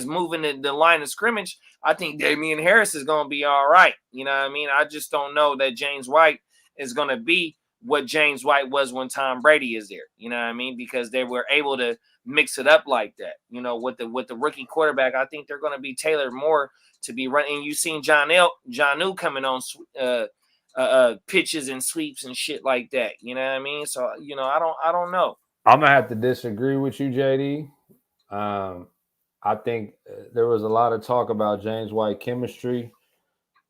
[SPEAKER 2] moving the line of scrimmage, I think Damian Harris is going to be all right. You know what I mean? I just don't know that James White is going to be what James White was when Tom Brady is there. You know what I mean? Because they were able to mix it up like that. You know, with the rookie quarterback, I think they're going to be tailored more to be running. You've seen Jonnu coming on pitches and sweeps and shit like that. You know what I mean? So I don't know.
[SPEAKER 3] I'm gonna have to disagree with you, JD. I think there was a lot of talk about James White chemistry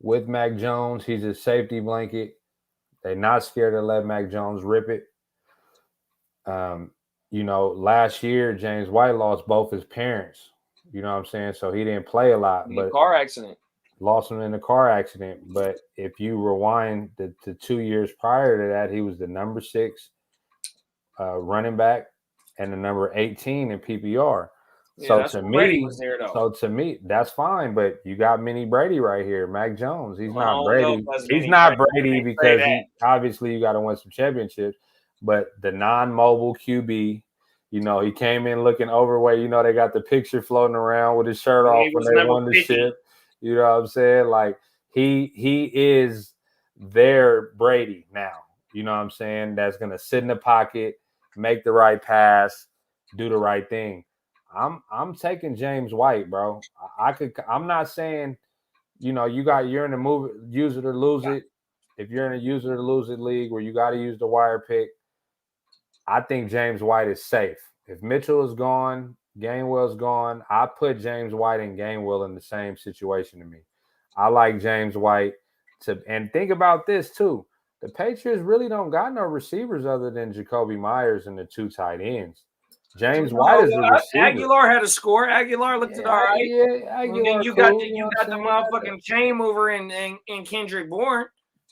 [SPEAKER 3] with Mac Jones. He's a safety blanket. They're not scared to let Mac Jones rip it. Last year, James White lost both his parents. You know what I'm saying? So he didn't play a lot. But
[SPEAKER 2] car accident.
[SPEAKER 3] Lost him in a car accident. But if you rewind the 2 years prior to that, he was the number 6 running back and the number 18 in PPR.
[SPEAKER 2] Yeah, so
[SPEAKER 3] to me, that's fine. But you got Mini Brady right here, Mac Jones. He's not Brady.
[SPEAKER 2] He's not
[SPEAKER 3] Brady because obviously you got to win some championships. But the non-mobile QB, he came in looking overweight. They got the picture floating around with his shirt off when they won the ship. You know what I'm saying? Like he is their Brady now. You know what I'm saying? That's gonna sit in the pocket, make the right pass, do the right thing. I'm taking James White, bro. I'm not saying, you're in the use it or lose it. If you're in a use it or lose it league where you got to use the wire pick, I think James White is safe. If Mitchell is gone, Gainwell's gone, I put James White and Gainwell in the same situation to me. I like James White and think about this too. The Patriots really don't got no receivers other than Jacoby Myers and the 2 tight ends. James White is a receiver.
[SPEAKER 2] Aguilar had a score. Aguilar looked at all right.
[SPEAKER 3] Yeah,
[SPEAKER 2] and then you got the motherfucking chain mover in Kendrick Bourne.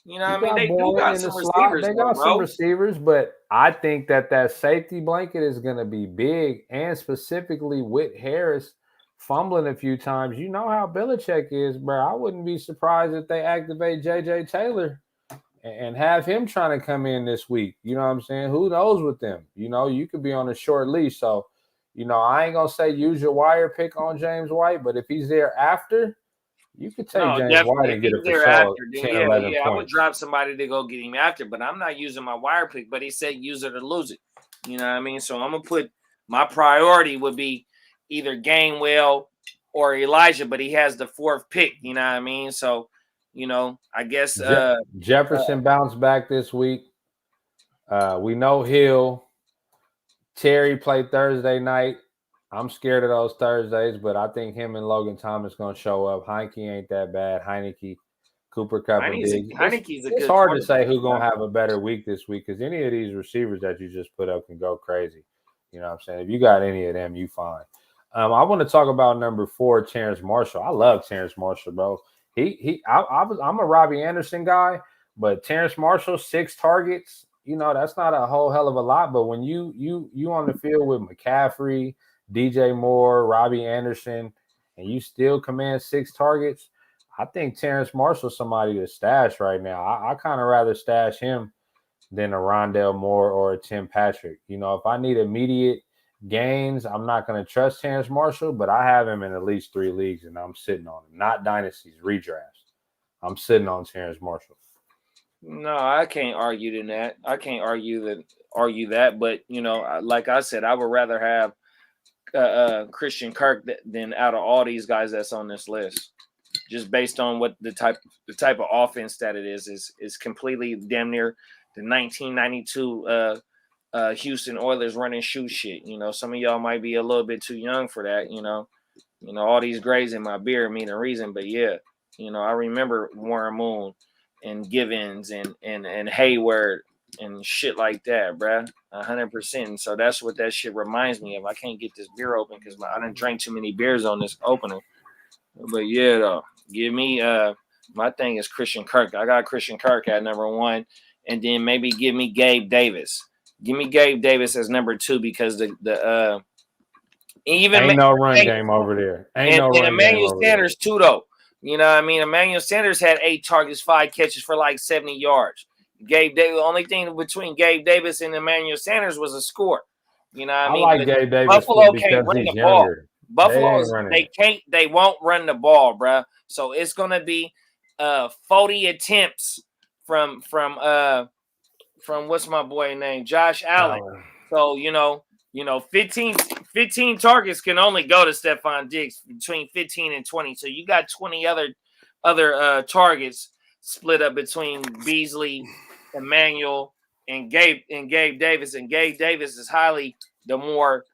[SPEAKER 2] You know what I mean? They do got some receivers.
[SPEAKER 3] They got some receivers, but I think that safety blanket is going to be big, and specifically with Harris fumbling a few times. You know how Belichick is, bro. I wouldn't be surprised if they activate J.J. Taylor and have him trying to come in this week. You know what I'm saying? Who knows with them? You could be on a short leash. So, I ain't going to say use your wire pick on James White, but if he's there after, you could take James White and get it for sure. 10, 11 points.
[SPEAKER 2] I would drop somebody to go get him after, but I'm not using my wire pick. But he said use it or lose it. You know what I mean? So I'm going to put my priority would be either Gainwell or Elijah, but he has the 4th pick. You know what I mean? So, I guess
[SPEAKER 3] Jefferson bounced back this week. We know Hill. Terry played Thursday night. I'm scared of those Thursdays, but I think him and Logan Thomas going to show up. Heineke ain't that bad. Heineke, Cooper Kupp, it's hard to say who's going to have a better week this week because any of these receivers that you just put up can go crazy. You know what I'm saying? If you got any of them, you fine. I want to talk about number 4, Terrence Marshall. I love Terrence Marshall, bro. I'm a Robbie Anderson guy, but Terrence Marshall, 6 targets, that's not a whole hell of a lot. But when you on the field with McCaffrey, DJ Moore, Robbie Anderson, and you still command 6 targets, I think Terrence Marshall's somebody to stash right now. I kind of rather stash him than a Rondale Moore or a Tim Patrick. If I need immediate gains, I'm not going to trust Terrence Marshall, but I have him in at least 3 leagues, and I'm sitting on him. Not dynasties, redrafts. I'm sitting on Terrence Marshall.
[SPEAKER 2] No, I can't argue that. I can't argue that. But like I said, I would rather have Christian Kirk than out of all these guys that's on this list. Just based on what the type of offense that it is completely damn near the 1992 Houston Oilers running shoe shit. Some of y'all might be a little bit too young for that. All these grays in my beard mean a reason, but yeah, I remember Warren Moon and Givens and Hayward and shit like that, bruh. 100%. So that's what that shit reminds me of. I can't get this beer open because I done drank too many beers on this opener. But yeah, though, give me my thing is Christian Kirk. I got Christian Kirk at number 1, and then maybe give me Gabe Davis. Give me Gabe Davis as number 2 because the even
[SPEAKER 3] ain't no run game over there. Ain't no run game
[SPEAKER 2] Emmanuel Sanders too, though. You know what I mean? Emmanuel Sanders had 8 targets, 5 catches for like 70 yards. Gabe Davis, the only thing between Gabe Davis and Emmanuel Sanders was a score. You know what I mean?
[SPEAKER 3] I like Gabe Davis
[SPEAKER 2] Buffalo
[SPEAKER 3] because
[SPEAKER 2] can't run
[SPEAKER 3] he's
[SPEAKER 2] the ball.
[SPEAKER 3] younger.
[SPEAKER 2] Buffalo, they won't run the ball, bro. So it's gonna be 40 attempts from what's my boy name? Josh Allen. So, 15 targets can only go to Stephon Diggs between 15 and 20. So you got 20 other targets split up between Beasley, Emmanuel, and Gabe Davis. And Gabe Davis is highly the more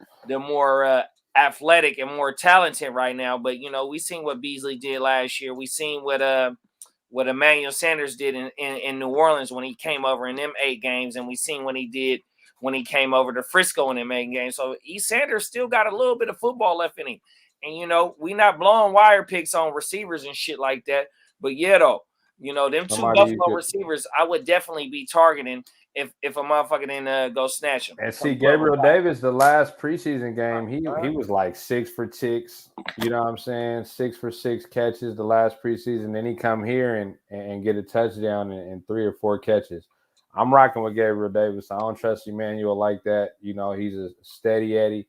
[SPEAKER 2] athletic and more talented right now. But we seen what Beasley did last year. We seen what Emmanuel Sanders did in New Orleans when he came over in them 8 games, and we seen what he did when he came over to Frisco in them 8 games. So Sanders still got a little bit of football left in him. And we not blowing wire picks on receivers and shit like that. But yeah, though, them 2 Buffalo receivers, I would definitely be targeting if a motherfucker didn't go snatch him.
[SPEAKER 3] And see, Gabriel Davis, the last preseason game, he was like 6 for 6. You know what I'm saying? 6 for 6 catches the last preseason. Then he come here and get a touchdown and 3 or 4 catches. I'm rocking with Gabriel Davis. I don't trust Emmanuel like that. He's a steady Eddie.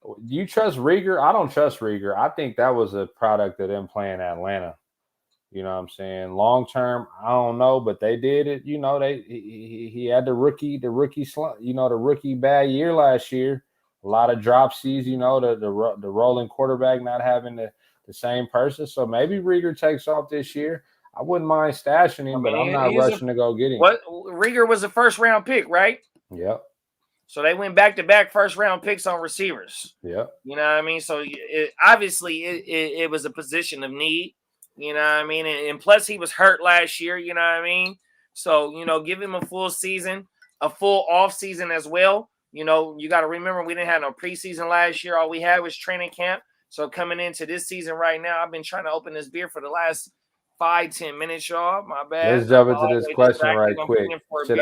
[SPEAKER 3] Do you trust Rieger? I don't trust Rieger. I think that was a product of them playing Atlanta. You know what I'm saying? Long term, I don't know, but they did it. He had the rookie bad year last year. A lot of dropsies, the rolling quarterback not having the same person. So maybe Rieger takes off this year. I wouldn't mind stashing him, but I'm not rushing to go get him.
[SPEAKER 2] What Rieger was a first-round pick, right?
[SPEAKER 3] Yep.
[SPEAKER 2] So they went back-to-back first-round picks on receivers.
[SPEAKER 3] Yep.
[SPEAKER 2] You know what I mean? So obviously it was a position of need. You know what I mean? And plus he was hurt last year. You know what I mean? So give him a full season, a full off season as well. You got to remember we didn't have no preseason last year. All we had was training camp. So coming into this season right now, I've been trying to open this beer for the last 5-10 minutes, y'all. My bad.
[SPEAKER 3] Let's jump into this question right quick. Should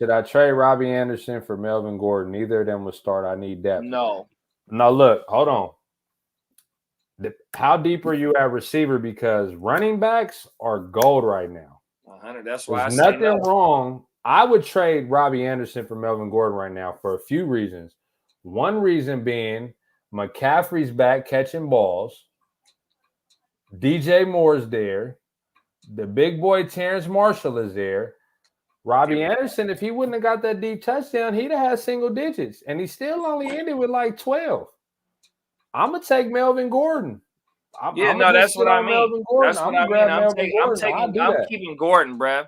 [SPEAKER 3] I trade Robbie Anderson for Melvin Gordon? Neither of them will start. I need depth.
[SPEAKER 2] No,
[SPEAKER 3] look, hold on. How deep are you at receiver? Because running backs are gold right now.
[SPEAKER 2] 100. That's why
[SPEAKER 3] there's nothing wrong. I would trade Robbie Anderson for Melvin Gordon right now for a few reasons. One reason being McCaffrey's back catching balls. DJ Moore's there. The big boy Terrence Marshall is there. Robbie Anderson, if he wouldn't have got that deep touchdown, he'd have had single digits. And he still only ended with like 12. I'm going to take Melvin Gordon.
[SPEAKER 2] That's what I mean. That's what I mean. I'm keeping Gordon, bro.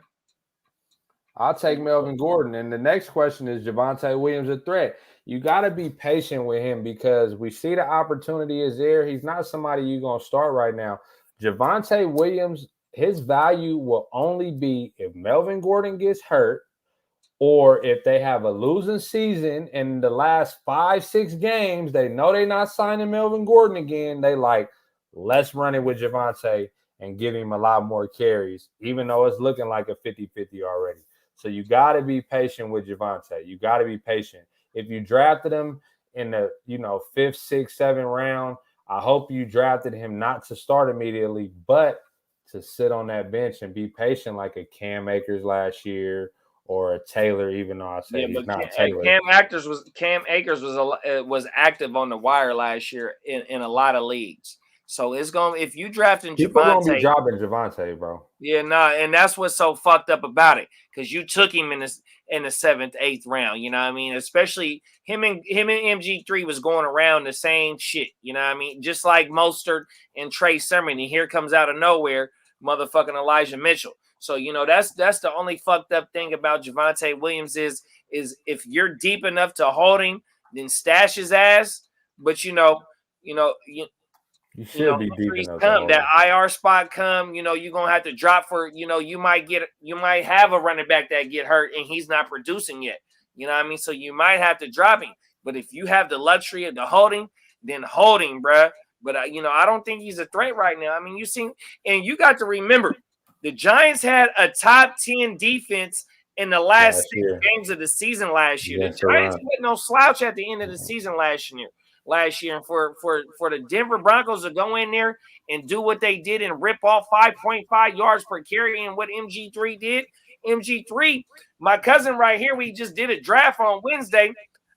[SPEAKER 3] I'll take Melvin Gordon. And the next question is Javonte Williams a threat? You got to be patient with him because we see the opportunity is there. He's not somebody you're going to start right now. Javonte Williams, his value will only be if Melvin Gordon gets hurt or if they have a losing season in the last 5-6 games, they know they're not signing Melvin Gordon again. They like, let's run it with Javonte and give him a lot more carries, even though it's looking like a 50-50 already. So you got to be patient with Javonte. You got to be patient. If you drafted him in the 5th, 6th, 7th round, I hope you drafted him not to start immediately, but to sit on that bench and be patient like a Cam Akers last year or a Taylor, even though I say he's not Taylor.
[SPEAKER 2] Cam Akers was active on the wire last year in a lot of leagues. So it's going if you drafting Javonte,
[SPEAKER 3] people gonna be dropping Javonte, bro.
[SPEAKER 2] Yeah, and that's what's so fucked up about it because you took him in the 7th, 8th round. You know what I mean? Especially him and MG3 was going around the same shit. You know what I mean? Just like Mostert and Trey Sermon, and here comes out of nowhere, motherfucking Elijah Mitchell. So that's the only fucked up thing about Javonte Williams is if you're deep enough to hold him, then stash his ass. But you
[SPEAKER 3] should be deep enough.
[SPEAKER 2] That IR spot come, you're gonna have to drop for, you might have a running back that get hurt and he's not producing yet. You know what I mean? So you might have to drop him. But if you have the luxury of the holding, then hold him, bruh. But I don't think he's a threat right now. I mean, you got to remember, the Giants had a top 10 defense in the last 6 games of the season last year. The Giants had no slouch at the end of the season last year. And for the Denver Broncos to go in there and do what they did and rip off 5.5 yards per carry and what MG3 did. MG3, my cousin right here, we just did a draft on Wednesday.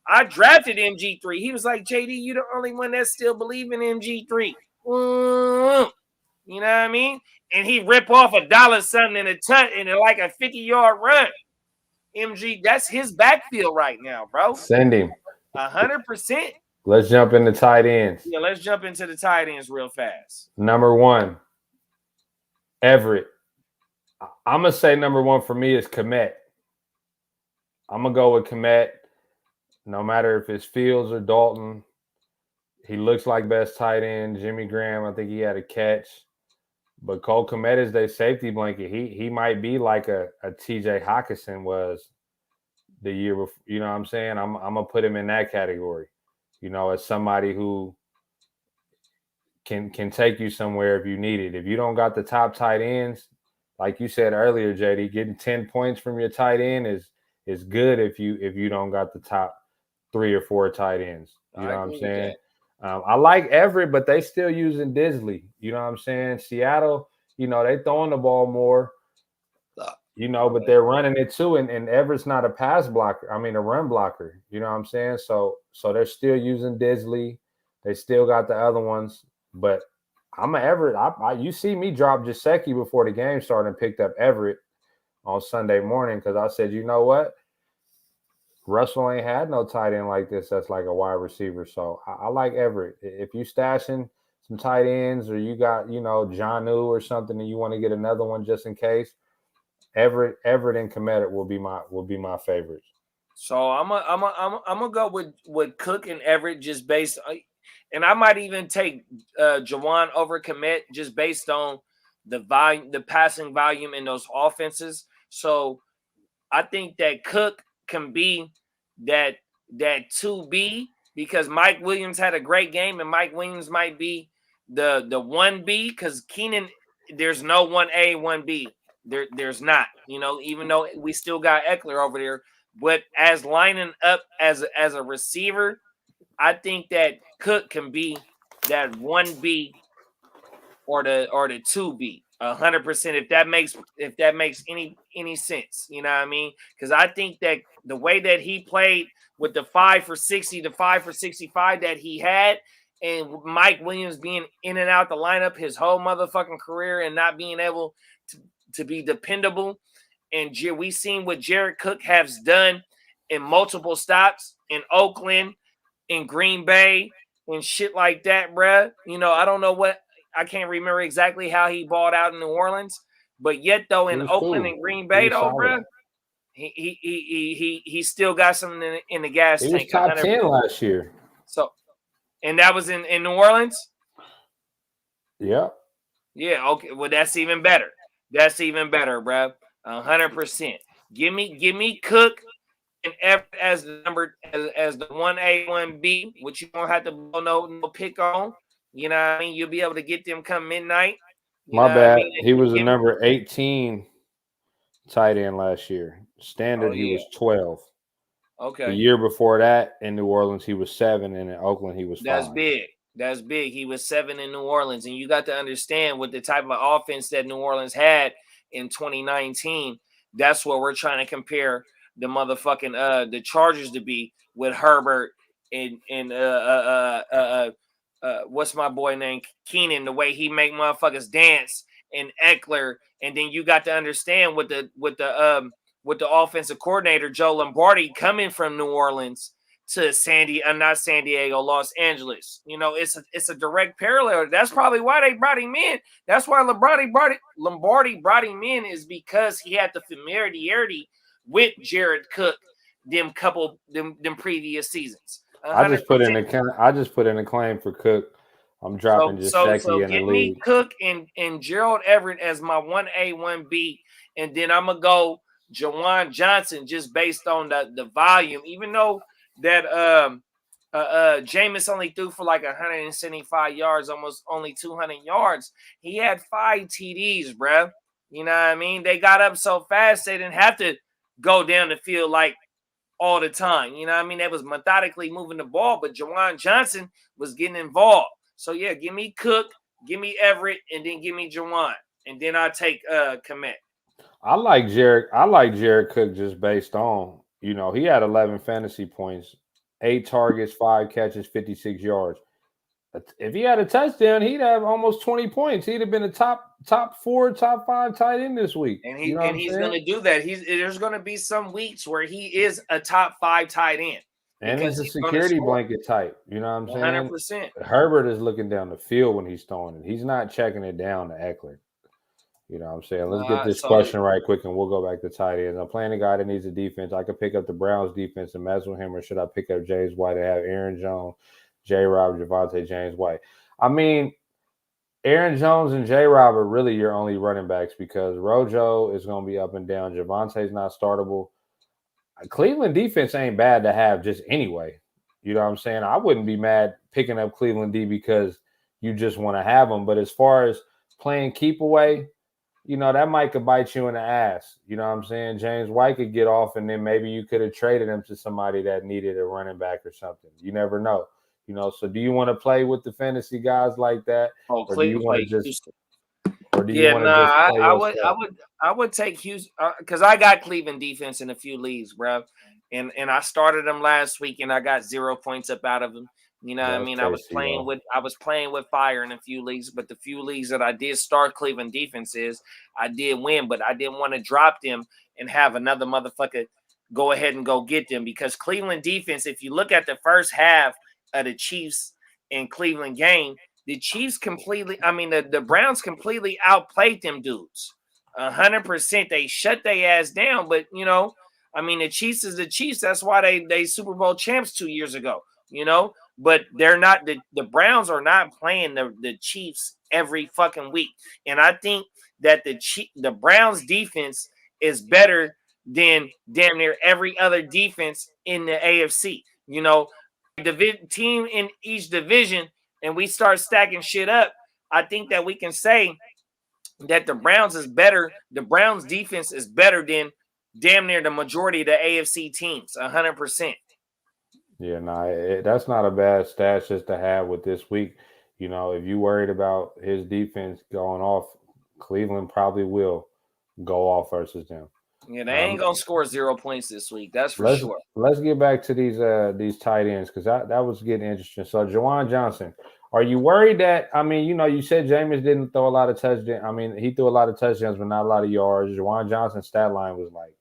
[SPEAKER 2] I drafted MG3. He was like, JD, you the only one that still believe in MG3. You know what I mean? And he rip off $1 something in like a 50-yard run. MG, that's his backfield right now, bro.
[SPEAKER 3] Send him.
[SPEAKER 2] 100%.
[SPEAKER 3] Let's jump into tight ends.
[SPEAKER 2] Yeah, let's jump into the tight ends real fast.
[SPEAKER 3] Number 1, Everett. I'm going to say number 1 for me is Kmet. I'm going to go with Kmet. No matter if it's Fields or Dalton, he looks like best tight end. Jimmy Graham, I think he had a catch. But Cole Kmet is their safety blanket. He might be like a TJ Hawkinson was the year before. You know what I'm saying? I'm going to put him in that category. You know, as somebody who can take you somewhere if you need it. If you don't got the top tight ends, like you said earlier, JD, getting 10 points from your tight end is good if you don't got the top 3 or 4 tight ends. You know what I'm saying? I like Everett, but they still using Disley. You know what I'm saying? Seattle, you know, they throwing the ball more, you know, but they're running it too. And Everett's not a pass blocker. I mean, a run blocker. You know what I'm saying? So they're still using Disley. They still got the other ones. But I'm an Everett. You see me drop Gesicki before the game started and picked up Everett on Sunday morning because I said, you know what? Russell ain't had no tight end like this that's like a wide receiver. So I like Everett. If you stashing some tight ends or you got, you know, Jonnu or something and you want to get another one just in case, Everett and Kmet will be my favorites.
[SPEAKER 2] So I'm gonna go with Cook and Everett just based on, and I might even take Jawan over Kmet just based on the volume, the passing volume in those offenses. So I think that Cook can be that 2B because Mike Williams had a great game and Mike Williams might be the 1B because Keenan, there's no 1A, 1B. There's not, you know, even though we still got Eckler over there, but as lining up as a receiver, I think that Cook can be that 1B or the 2B. 100%. If that makes any sense, you know what I mean? Because I think that the way that he played with the 5 for 60, the 5 for 65 that he had, and Mike Williams being in and out the lineup his whole motherfucking career and not being able to be dependable, and we seen what Jared Cook has done in multiple stops in Oakland, in Green Bay, and shit like that, bruh. You know, I don't know what. I can't remember exactly how he balled out in New Orleans, but yet though in Oakland and Green Bay though, bro, he still got something in the gas tank.
[SPEAKER 3] He was top 10 last year.
[SPEAKER 2] So, and that was in New Orleans.
[SPEAKER 3] Yeah.
[SPEAKER 2] Yeah. Okay. Well, that's even better. That's even better, bro. 100%. Give me Cook and Everett as the number as the 1A, 1B, which you don't have to blow no pick on. You know what I mean? You'll be able to get them come midnight.
[SPEAKER 3] My bad. I mean? He was a number 18 tight end last year. Standard, he was 12.
[SPEAKER 2] Okay.
[SPEAKER 3] The year before that in New Orleans, he was 7, and in Oakland, he was 5.
[SPEAKER 2] That's big. That's big. He was 7 in New Orleans, and you got to understand with the type of offense that New Orleans had in 2019. That's what we're trying to compare the motherfucking the Chargers to be with Herbert and what's my boy named Keenan, the way he make motherfuckers dance, and Eckler, and then you got to understand with the offensive coordinator Joe Lombardi coming from New Orleans to not San Diego, Los Angeles. You know, it's a direct parallel. That's probably why they brought him in. That's why Lombardi brought him in, is because he had the familiarity with Jared Cook them previous seasons. 100%.
[SPEAKER 3] I just put in a claim for Cook. I'm dropping Gesicki in the league.
[SPEAKER 2] Give me Cook and Gerald Everett as my 1A, 1B, and then I'm gonna go Jawan Johnson just based on the volume. Even though that Jameis only threw for like 175 yards, almost only 200 yards, he had 5 TDs, bruh. You know what I mean? They got up so fast they didn't have to go down the field like all the time. You know what I mean? They was methodically moving the ball, but Jawan Johnson was getting involved. So yeah, give me Cook, give me Everett, and then give me Jawan. And then I'll take Kmet.
[SPEAKER 3] I like Jared Cook just based on, you know, he had 11 fantasy points, 8 targets, 5 catches, 56 yards. If he had a touchdown, he'd have almost 20 points. He'd have been a top 4, top 5 tight end this week.
[SPEAKER 2] And
[SPEAKER 3] he's
[SPEAKER 2] going to do that. There's going to be some weeks where he is a top 5 tight end.
[SPEAKER 3] And he's a security blanket type. You know what I'm saying?
[SPEAKER 2] 100%.
[SPEAKER 3] Herbert is looking down the field when he's throwing it. He's not checking it down to Eckler. You know what I'm saying? Let's get this question right quick, and we'll go back to tight ends. I'm playing a guy that needs a defense. I could pick up the Browns defense and mess with him, or should I pick up James White and have Aaron Jones, J-Rob, Javonte, James White? I mean, Aaron Jones and J-Rob are really your only running backs because Rojo is going to be up and down. Javonte's not startable. Cleveland defense ain't bad to have just anyway. You know what I'm saying? I wouldn't be mad picking up Cleveland D because you just want to have them. But as far as playing keep away, you know, that might could bite you in the ass. You know what I'm saying? James White could get off, and then maybe you could have traded him to somebody that needed a running back or something. You never know. You know, so do you want to play with the fantasy guys like that?
[SPEAKER 2] Oh,
[SPEAKER 3] or do you want to just
[SPEAKER 2] I would take Houston because I got Cleveland defense in a few leagues, bro. And I started them last week and I got 0 points up out of them. You know what I mean? I was playing with fire in a few leagues, but the few leagues that I did start Cleveland defenses, I did win, but I didn't want to drop them and have another motherfucker go ahead and go get them because Cleveland defense, if you look at the first half of the Chiefs and Cleveland game, the Chiefs the Browns completely outplayed them dudes. 100%. They shut their ass down, but you know, I mean, the Chiefs is the Chiefs. That's why they Super Bowl champs 2 years ago, you know, but they're not the Browns are not playing the Chiefs every fucking week. And I think that the Browns defense is better than damn near every other defense in the AFC. You know, team in each division, and we start stacking shit up. I think that we can say that the Browns is better. The Browns defense is better than damn near the majority of the AFC teams, 100%.
[SPEAKER 3] Yeah, that's not a bad stat just to have with this week. You know, if you worried about his defense going off, Cleveland probably will go off versus them.
[SPEAKER 2] Yeah, they ain't gonna score 0 points this week. That's for sure.
[SPEAKER 3] Let's get back to these tight ends because that was getting interesting. So, Juwan Johnson, are you worried that? I mean, you know, you said Jameis didn't throw a lot of touchdowns. I mean, he threw a lot of touchdowns, but not a lot of yards. Juwan Johnson's stat line was like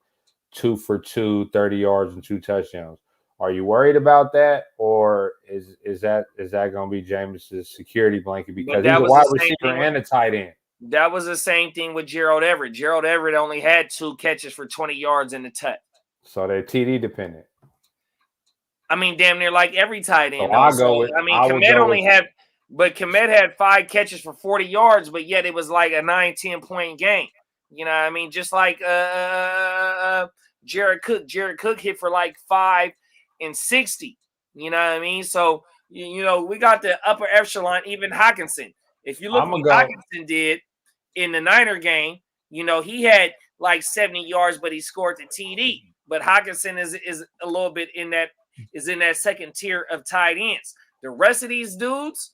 [SPEAKER 3] 2 for 2, 30 yards and 2 touchdowns. Are you worried about that, or is that going to be Jameis's security blanket because he's a wide receiver and a tight end?
[SPEAKER 2] That was the same thing with Gerald Everett. Gerald Everett only had 2 catches for 20 yards in the touch.
[SPEAKER 3] So they're TD dependent.
[SPEAKER 2] I mean, damn near like every tight end.
[SPEAKER 3] So
[SPEAKER 2] Komet had 5 catches for 40 yards, but yet it was like a 9-10 point game. You know what I mean? Just like Jared Cook. Jared Cook hit for like 5 and 60. You know what I mean? So, you know, we got the upper echelon, even Hawkinson. If you look at what Hawkinson did in the Niner game, you know, he had like 70 yards, but he scored the TD. But Hawkinson is a little bit in that second tier of tight ends. The rest of these dudes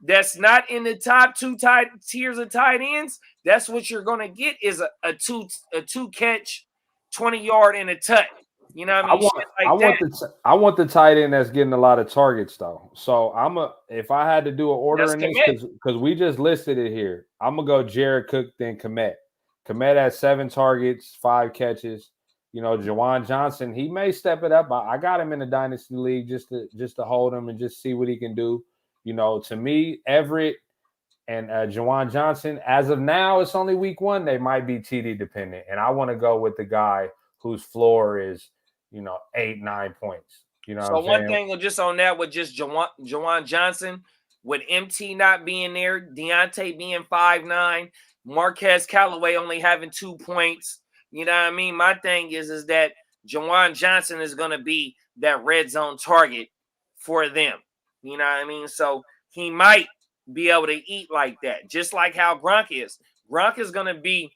[SPEAKER 2] that's not in the top 2 tiers of tight ends, that's what you're going to get is a two catch, 20 yard and a touch. You know what I mean?
[SPEAKER 3] I want the tight end that's getting a lot of targets though. So if I had to do an order in this because we just listed it here, I'm gonna go Jared Cook then Komet. Komet has 7 targets, 5 catches. You know, Juwan Johnson, he may step it up. I got him in the dynasty league just to hold him and just see what he can do. You know, to me, Everett and Juwan Johnson, as of now, it's only week 1. They might be TD dependent, and I want to go with the guy whose floor is, you know, 8-9 points. You know. So
[SPEAKER 2] one thing just on that with just Juwan Johnson, with MT not being there, Deontay being 5'9", Marquez Callaway only having 2 points. You know what I mean? My thing is that Juwan Johnson is going to be that red zone target for them. You know what I mean? So he might be able to eat like that, just like how Gronk is. Gronk is going to be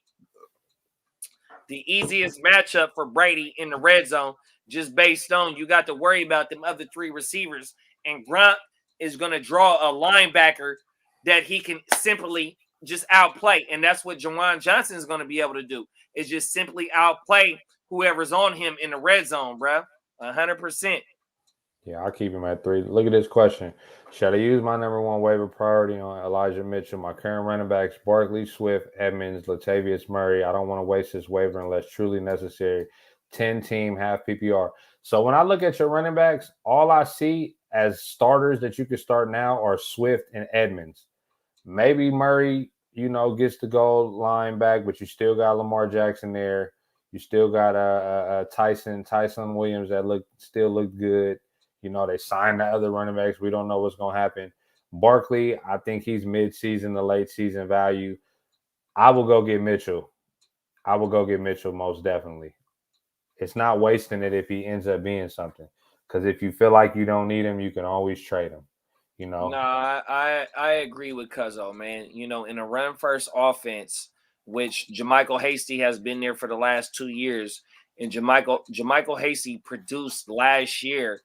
[SPEAKER 2] the easiest matchup for Brady in the red zone, just based on you got to worry about them other 3 receivers. And Gronk is going to draw a linebacker that he can simply just outplay. And that's what Juwan Johnson is going to be able to do, is just simply outplay whoever's on him in the red zone, bro. 100%.
[SPEAKER 3] Yeah, I'll keep him at 3. Look at this question. Should I use my number 1 waiver priority on Elijah Mitchell? My current running backs, Barkley, Swift, Edmonds, Latavius Murray. I don't want to waste this waiver unless truly necessary. 10-team, half PPR. So when I look at your running backs, all I see as starters that you can start now are Swift and Edmonds. Maybe Murray, gets the goal line back, but you still got Lamar Jackson there. You still got Tyson Williams that still looked good. They signed the other running backs. We don't know what's going to happen. Barkley, I think he's mid-season to late season value. I will go get Mitchell. Most definitely. It's not wasting it if he ends up being something. Because if you feel like you don't need him, you can always trade him.
[SPEAKER 2] No, I agree with Cuzzo, man. In a run first offense, which JaMychal Hasty has been there for the last 2 years, and JaMychal Hasty produced last year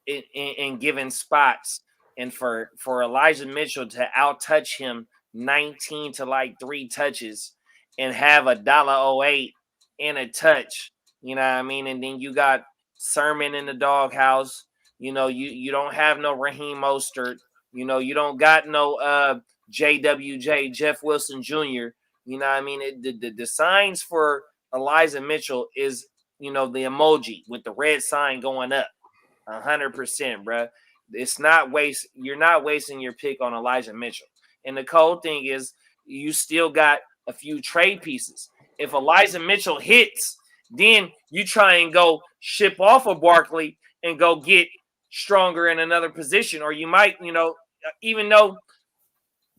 [SPEAKER 2] in given spots, and for Elijah Mitchell to out touch him 19 to like 3 touches and have $1.08 and a touch, you know what I mean? And then you got Sermon in the doghouse. You don't have no Raheem Mostert. You don't got no JWJ, Jeff Wilson Jr. You know what I mean? The signs for Elijah Mitchell is, the emoji with the red sign going up. 100%, bro. It's not waste. You're not wasting your pick on Elijah Mitchell. And the cold thing is, you still got a few trade pieces. If Elijah Mitchell hits, then you try and go ship off of Barkley and go get stronger in another position. Or you might, even though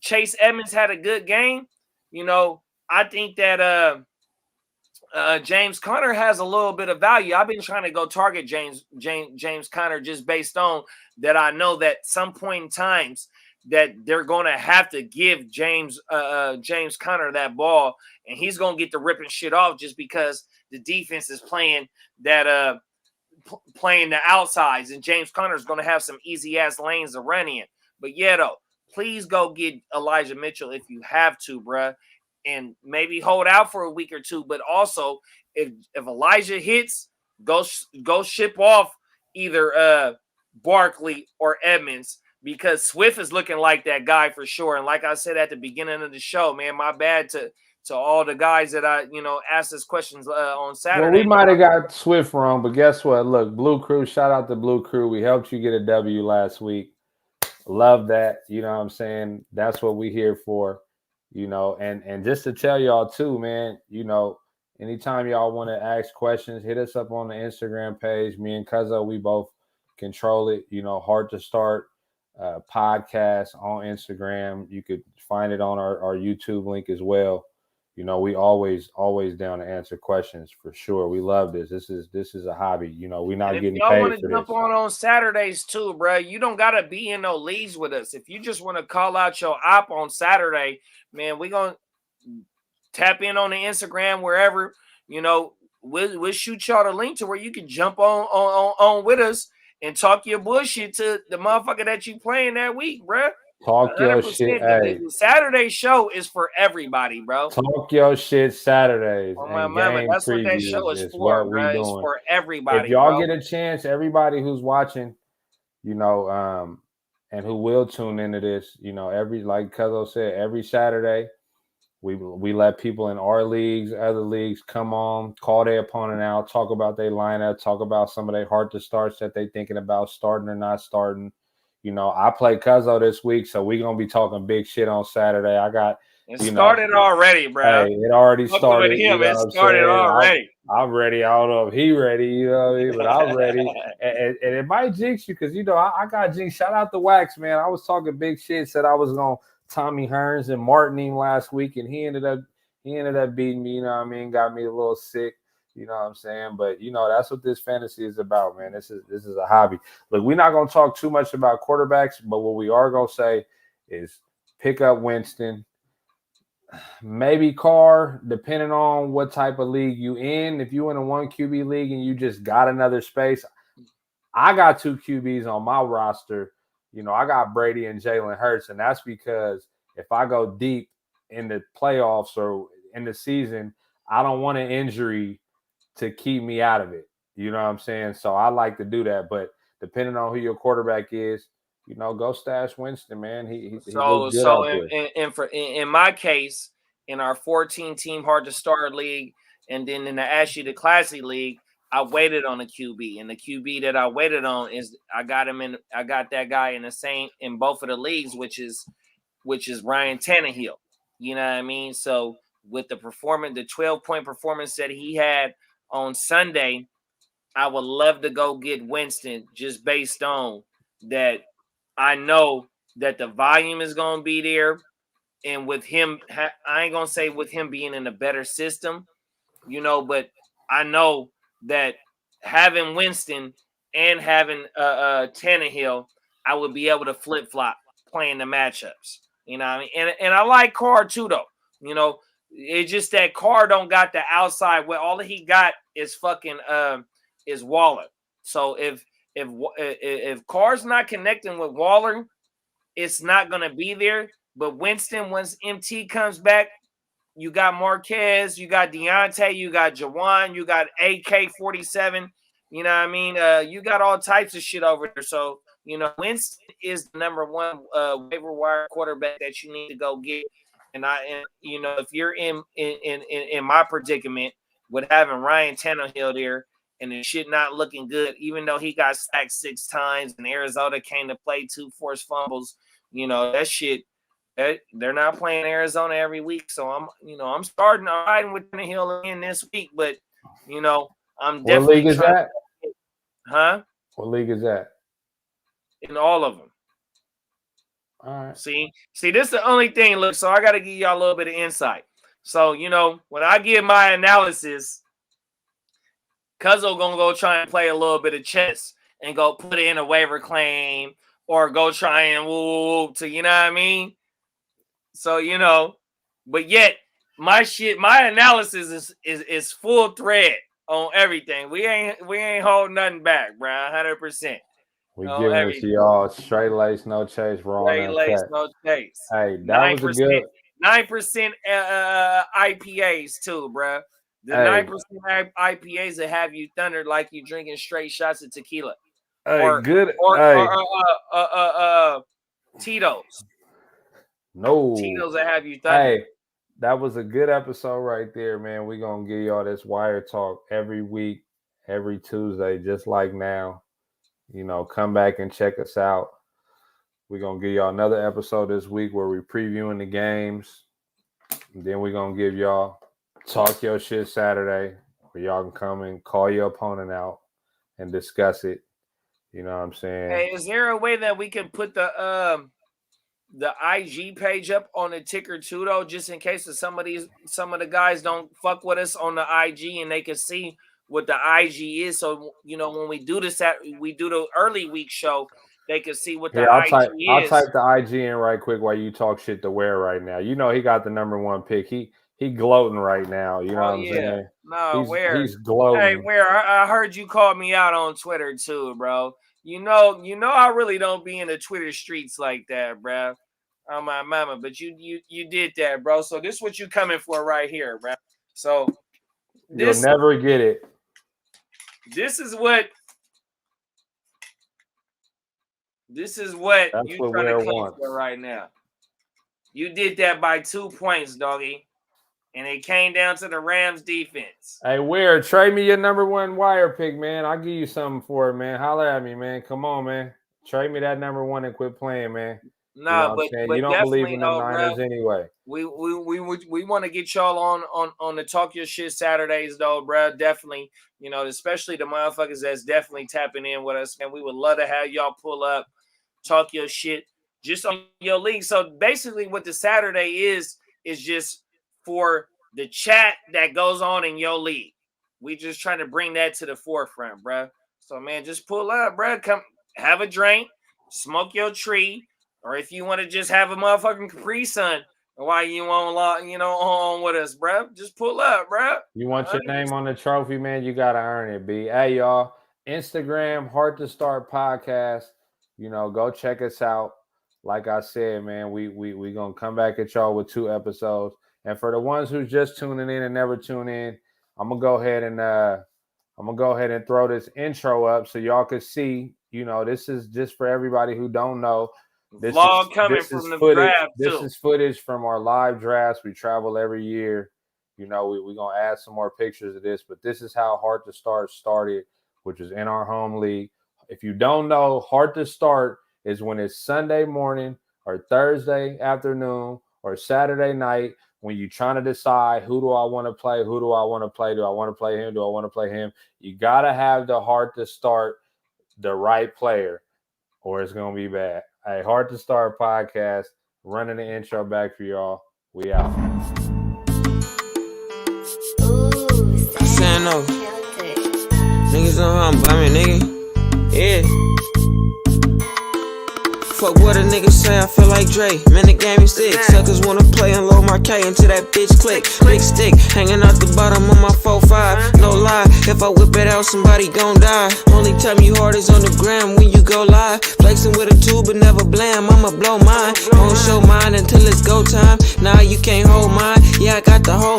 [SPEAKER 2] Chase Edmonds had a good game, I think that James Conner has a little bit of value. I've been trying to go target James Conner just based on that. I know that some point in times that they're going to have to give James Conner that ball, and he's going to get the ripping shit off just because the defense is playing that playing the outsides, and James Conner is going to have some easy ass lanes to run in. But yeah, though, please go get Elijah Mitchell if you have to, bruh. And maybe hold out for a week or two. But also, if Elijah hits, go ship off either Barkley or Edmonds, because Swift is looking like that guy for sure. And like I said at the beginning of the show, man, my bad to all the guys that I asked us questions on Saturday.
[SPEAKER 3] Well, we might have got Swift wrong, but guess what? Look, Blue Crew, shout out to Blue Crew. We helped you get a W last week. Love that. You know what I'm saying? That's what we here for. And just to tell y'all too, man, anytime y'all want to ask questions, hit us up on the Instagram page. Me and Cuzzo, we both control it. Heart2Start podcast on Instagram. You could find it on our YouTube link as well. We always down to answer questions for sure. We love this. This is a hobby. We're not getting paid for this. Y'all want to
[SPEAKER 2] jump on Saturdays too, bro. You don't gotta be in no leagues with us. If you just want to call out your op on Saturday, man, we're gonna tap in on the Instagram wherever. We'll shoot y'all the link to where you can jump on with us and talk your bullshit to the motherfucker that you playing that week, bro.
[SPEAKER 3] Talk your shit.
[SPEAKER 2] Hey. The Saturday show is for everybody, bro.
[SPEAKER 3] Talk your shit Saturdays.
[SPEAKER 2] Oh my mama, that's what that show is for, bro. It's for everybody.
[SPEAKER 3] If y'all
[SPEAKER 2] bro.
[SPEAKER 3] get a chance, everybody who's watching, and who will tune into this, like Cuzzo said, every Saturday, we let people in our leagues, other leagues, come on, call their opponent out, talk about their lineup, talk about some of their Heart2Starts that they thinking about starting or not starting. I play Cuzzo this week, so we're gonna be talking big shit on Saturday. I got
[SPEAKER 2] it started already, bro.
[SPEAKER 3] Hey, it already started.
[SPEAKER 2] It started already.
[SPEAKER 3] I'm ready. I don't know if he ready, but I'm ready. and it might jinx you because I got jinxed. Shout out to Wax, man. I was talking big shit, said I was gonna Tommy Hearns and Martin him last week, and he ended up beating me. Got me a little sick. You know what I'm saying? But, that's what this fantasy is about, man. This is a hobby. Look, we're not going to talk too much about quarterbacks, but what we are going to say is pick up Winston, maybe Carr, depending on what type of league you in. If you in a 1 QB league and you just got another space, I got 2 QBs on my roster. I got Brady and Jalen Hurts, and that's because if I go deep in the playoffs or in the season, I don't want an injury to keep me out of it. You know what I'm saying? So I like to do that. But depending on who your quarterback is, go stash Winston, man. He looks good
[SPEAKER 2] So
[SPEAKER 3] out there.
[SPEAKER 2] in my case, in our 14-team Heart2Start league, and then in the Ashley the Classy league, I waited on a QB, and the QB that I waited on is I got that guy in both of the leagues, which is Ryan Tannehill. You know what I mean? So with the 12-point performance that he had on Sunday, I would love to go get Winston just based on that. I know that the volume is going to be there. And with him, I ain't going to say with him being in a better system, but I know that having Winston and having Tannehill, I would be able to flip-flop playing the matchups. You know what I mean? And I like Carr too, though. It's just that Carr don't got the outside. Well, all he got is fucking is Waller. So if Carr's not connecting with Waller, it's not gonna be there. But Winston, once MT comes back, you got Marquez, you got Deontay, you got Jawan, you got AK-47. You know what I mean? You got all types of shit over there. So Winston is the number one waiver wire quarterback that you need to go get. And if you're in my predicament with having Ryan Tannehill there and the shit not looking good, even though he got sacked 6 times and Arizona came to play 2 forced fumbles, that shit. They're not playing Arizona every week, so I'm riding with Tannehill again this week, but I'm definitely.
[SPEAKER 3] What league is that?
[SPEAKER 2] Huh?
[SPEAKER 3] What league is that?
[SPEAKER 2] In all of them.
[SPEAKER 3] All right.
[SPEAKER 2] See, this is the only thing. Look, so I got to give y'all a little bit of insight. So when I give my analysis, Cuzzo gonna go try and play a little bit of chess and go put in a waiver claim or go try and to you know what I mean. So but yet my analysis is full thread on everything. We ain't holding nothing back, bro. 100%.
[SPEAKER 3] We giving it to y'all straight lace, no chase.
[SPEAKER 2] Straight lace, no chase.
[SPEAKER 3] Hey, that was a good
[SPEAKER 2] 9% IPAs too, bro. The 9% IPAs that have you thundered like you drinking straight shots of tequila.
[SPEAKER 3] Hey,
[SPEAKER 2] Tito's.
[SPEAKER 3] No.
[SPEAKER 2] Tito's that have you thundered.
[SPEAKER 3] Hey, that was a good episode right there, man. We're going to give y'all this wire talk every week, every Tuesday, just like now. Come back and check us out. We're going to give y'all another episode this week where we're previewing the games. And then we're going to give y'all Talk Your Shit Saturday, where y'all can come and call your opponent out and discuss it. You know what I'm saying?
[SPEAKER 2] Hey, is there a way that we can put the IG page up on the ticker too, though, just in case some of the guys don't fuck with us on the IG and they can see what the IG is. So when we do the early week show, they can see what the IG is.
[SPEAKER 3] I'll type the IG in right quick while you talk shit to Ware right now. He got the number 1 pick. He gloating right now. You know what I'm saying?
[SPEAKER 2] No, Ware.
[SPEAKER 3] He's gloating.
[SPEAKER 2] Hey, Ware, I heard you called me out on Twitter too, bro. You know I really don't be in the Twitter streets like that, bro. On my mama, but you did that, bro. So this is what you coming for right here, bro. So
[SPEAKER 3] you'll never get it.
[SPEAKER 2] This is what
[SPEAKER 3] That's
[SPEAKER 2] you
[SPEAKER 3] what
[SPEAKER 2] trying to claim
[SPEAKER 3] wants
[SPEAKER 2] for right now. You did that by 2 points, doggy. And it came down to the Rams defense.
[SPEAKER 3] Hey, Ware, trade me your number 1 wire pick, man. I'll give you something for it, man. Holler at me, man. Come on, man. Trade me that number 1 and quit playing, man.
[SPEAKER 2] No, but
[SPEAKER 3] you don't believe in the Niners anyway.
[SPEAKER 2] We want to get y'all on the Talk Your Shit Saturdays, though, bro. Definitely, especially the motherfuckers that's definitely tapping in with us, man. We would love to have y'all pull up, talk your shit, just on your league. So basically, what the Saturday is just for the chat that goes on in your league. We just trying to bring that to the forefront, bro. So, man, just pull up, bro. Come have a drink, smoke your tree, or if you want to just have a motherfucking Capri Sun while you on with us, bro, just pull up, bro.
[SPEAKER 3] You want your name on the trophy, man? You got to earn it, B. Hey, y'all, Instagram, Heart2Start Podcast. Go check us out. Like I said, man, we going to come back at y'all with 2 episodes. And for the ones who's just tuning in and never tune in, I'm gonna go ahead and throw this intro up so y'all can see you know, this is just for everybody who don't know.
[SPEAKER 2] Vlog coming from the draft,
[SPEAKER 3] This
[SPEAKER 2] too.
[SPEAKER 3] is footage from our live drafts. We travel every year. You know, we're going to add some more pictures of this, but this is how Heart2Start started, which is in our home league. If you don't know, Heart2Start is when it's Sunday morning or Thursday afternoon or Saturday night when you're trying to decide, who do I want to play? Who do I want to play? Do I want to play him? Do I want to play him? You got to have the Heart2Start, the right player, or it's going to be bad. Hey, Heart2Start podcast, running the intro back for y'all. We out.
[SPEAKER 1] Saying no. Niggas know how I'm bumming, nigga. Yeah. Fuck what a nigga say, I feel like Dre. Man, the game is thick. Suckers wanna play and load my K until that bitch click. Big stick hanging out the bottom of my 4-5. No lie, if I whip it out, somebody gon' die. Only time you hard is on the gram when you go live. Flexing with a tube but never blam. I'ma blow mine. Won't show mine until it's go time. Nah, you can't hold mine. Yeah, I got the whole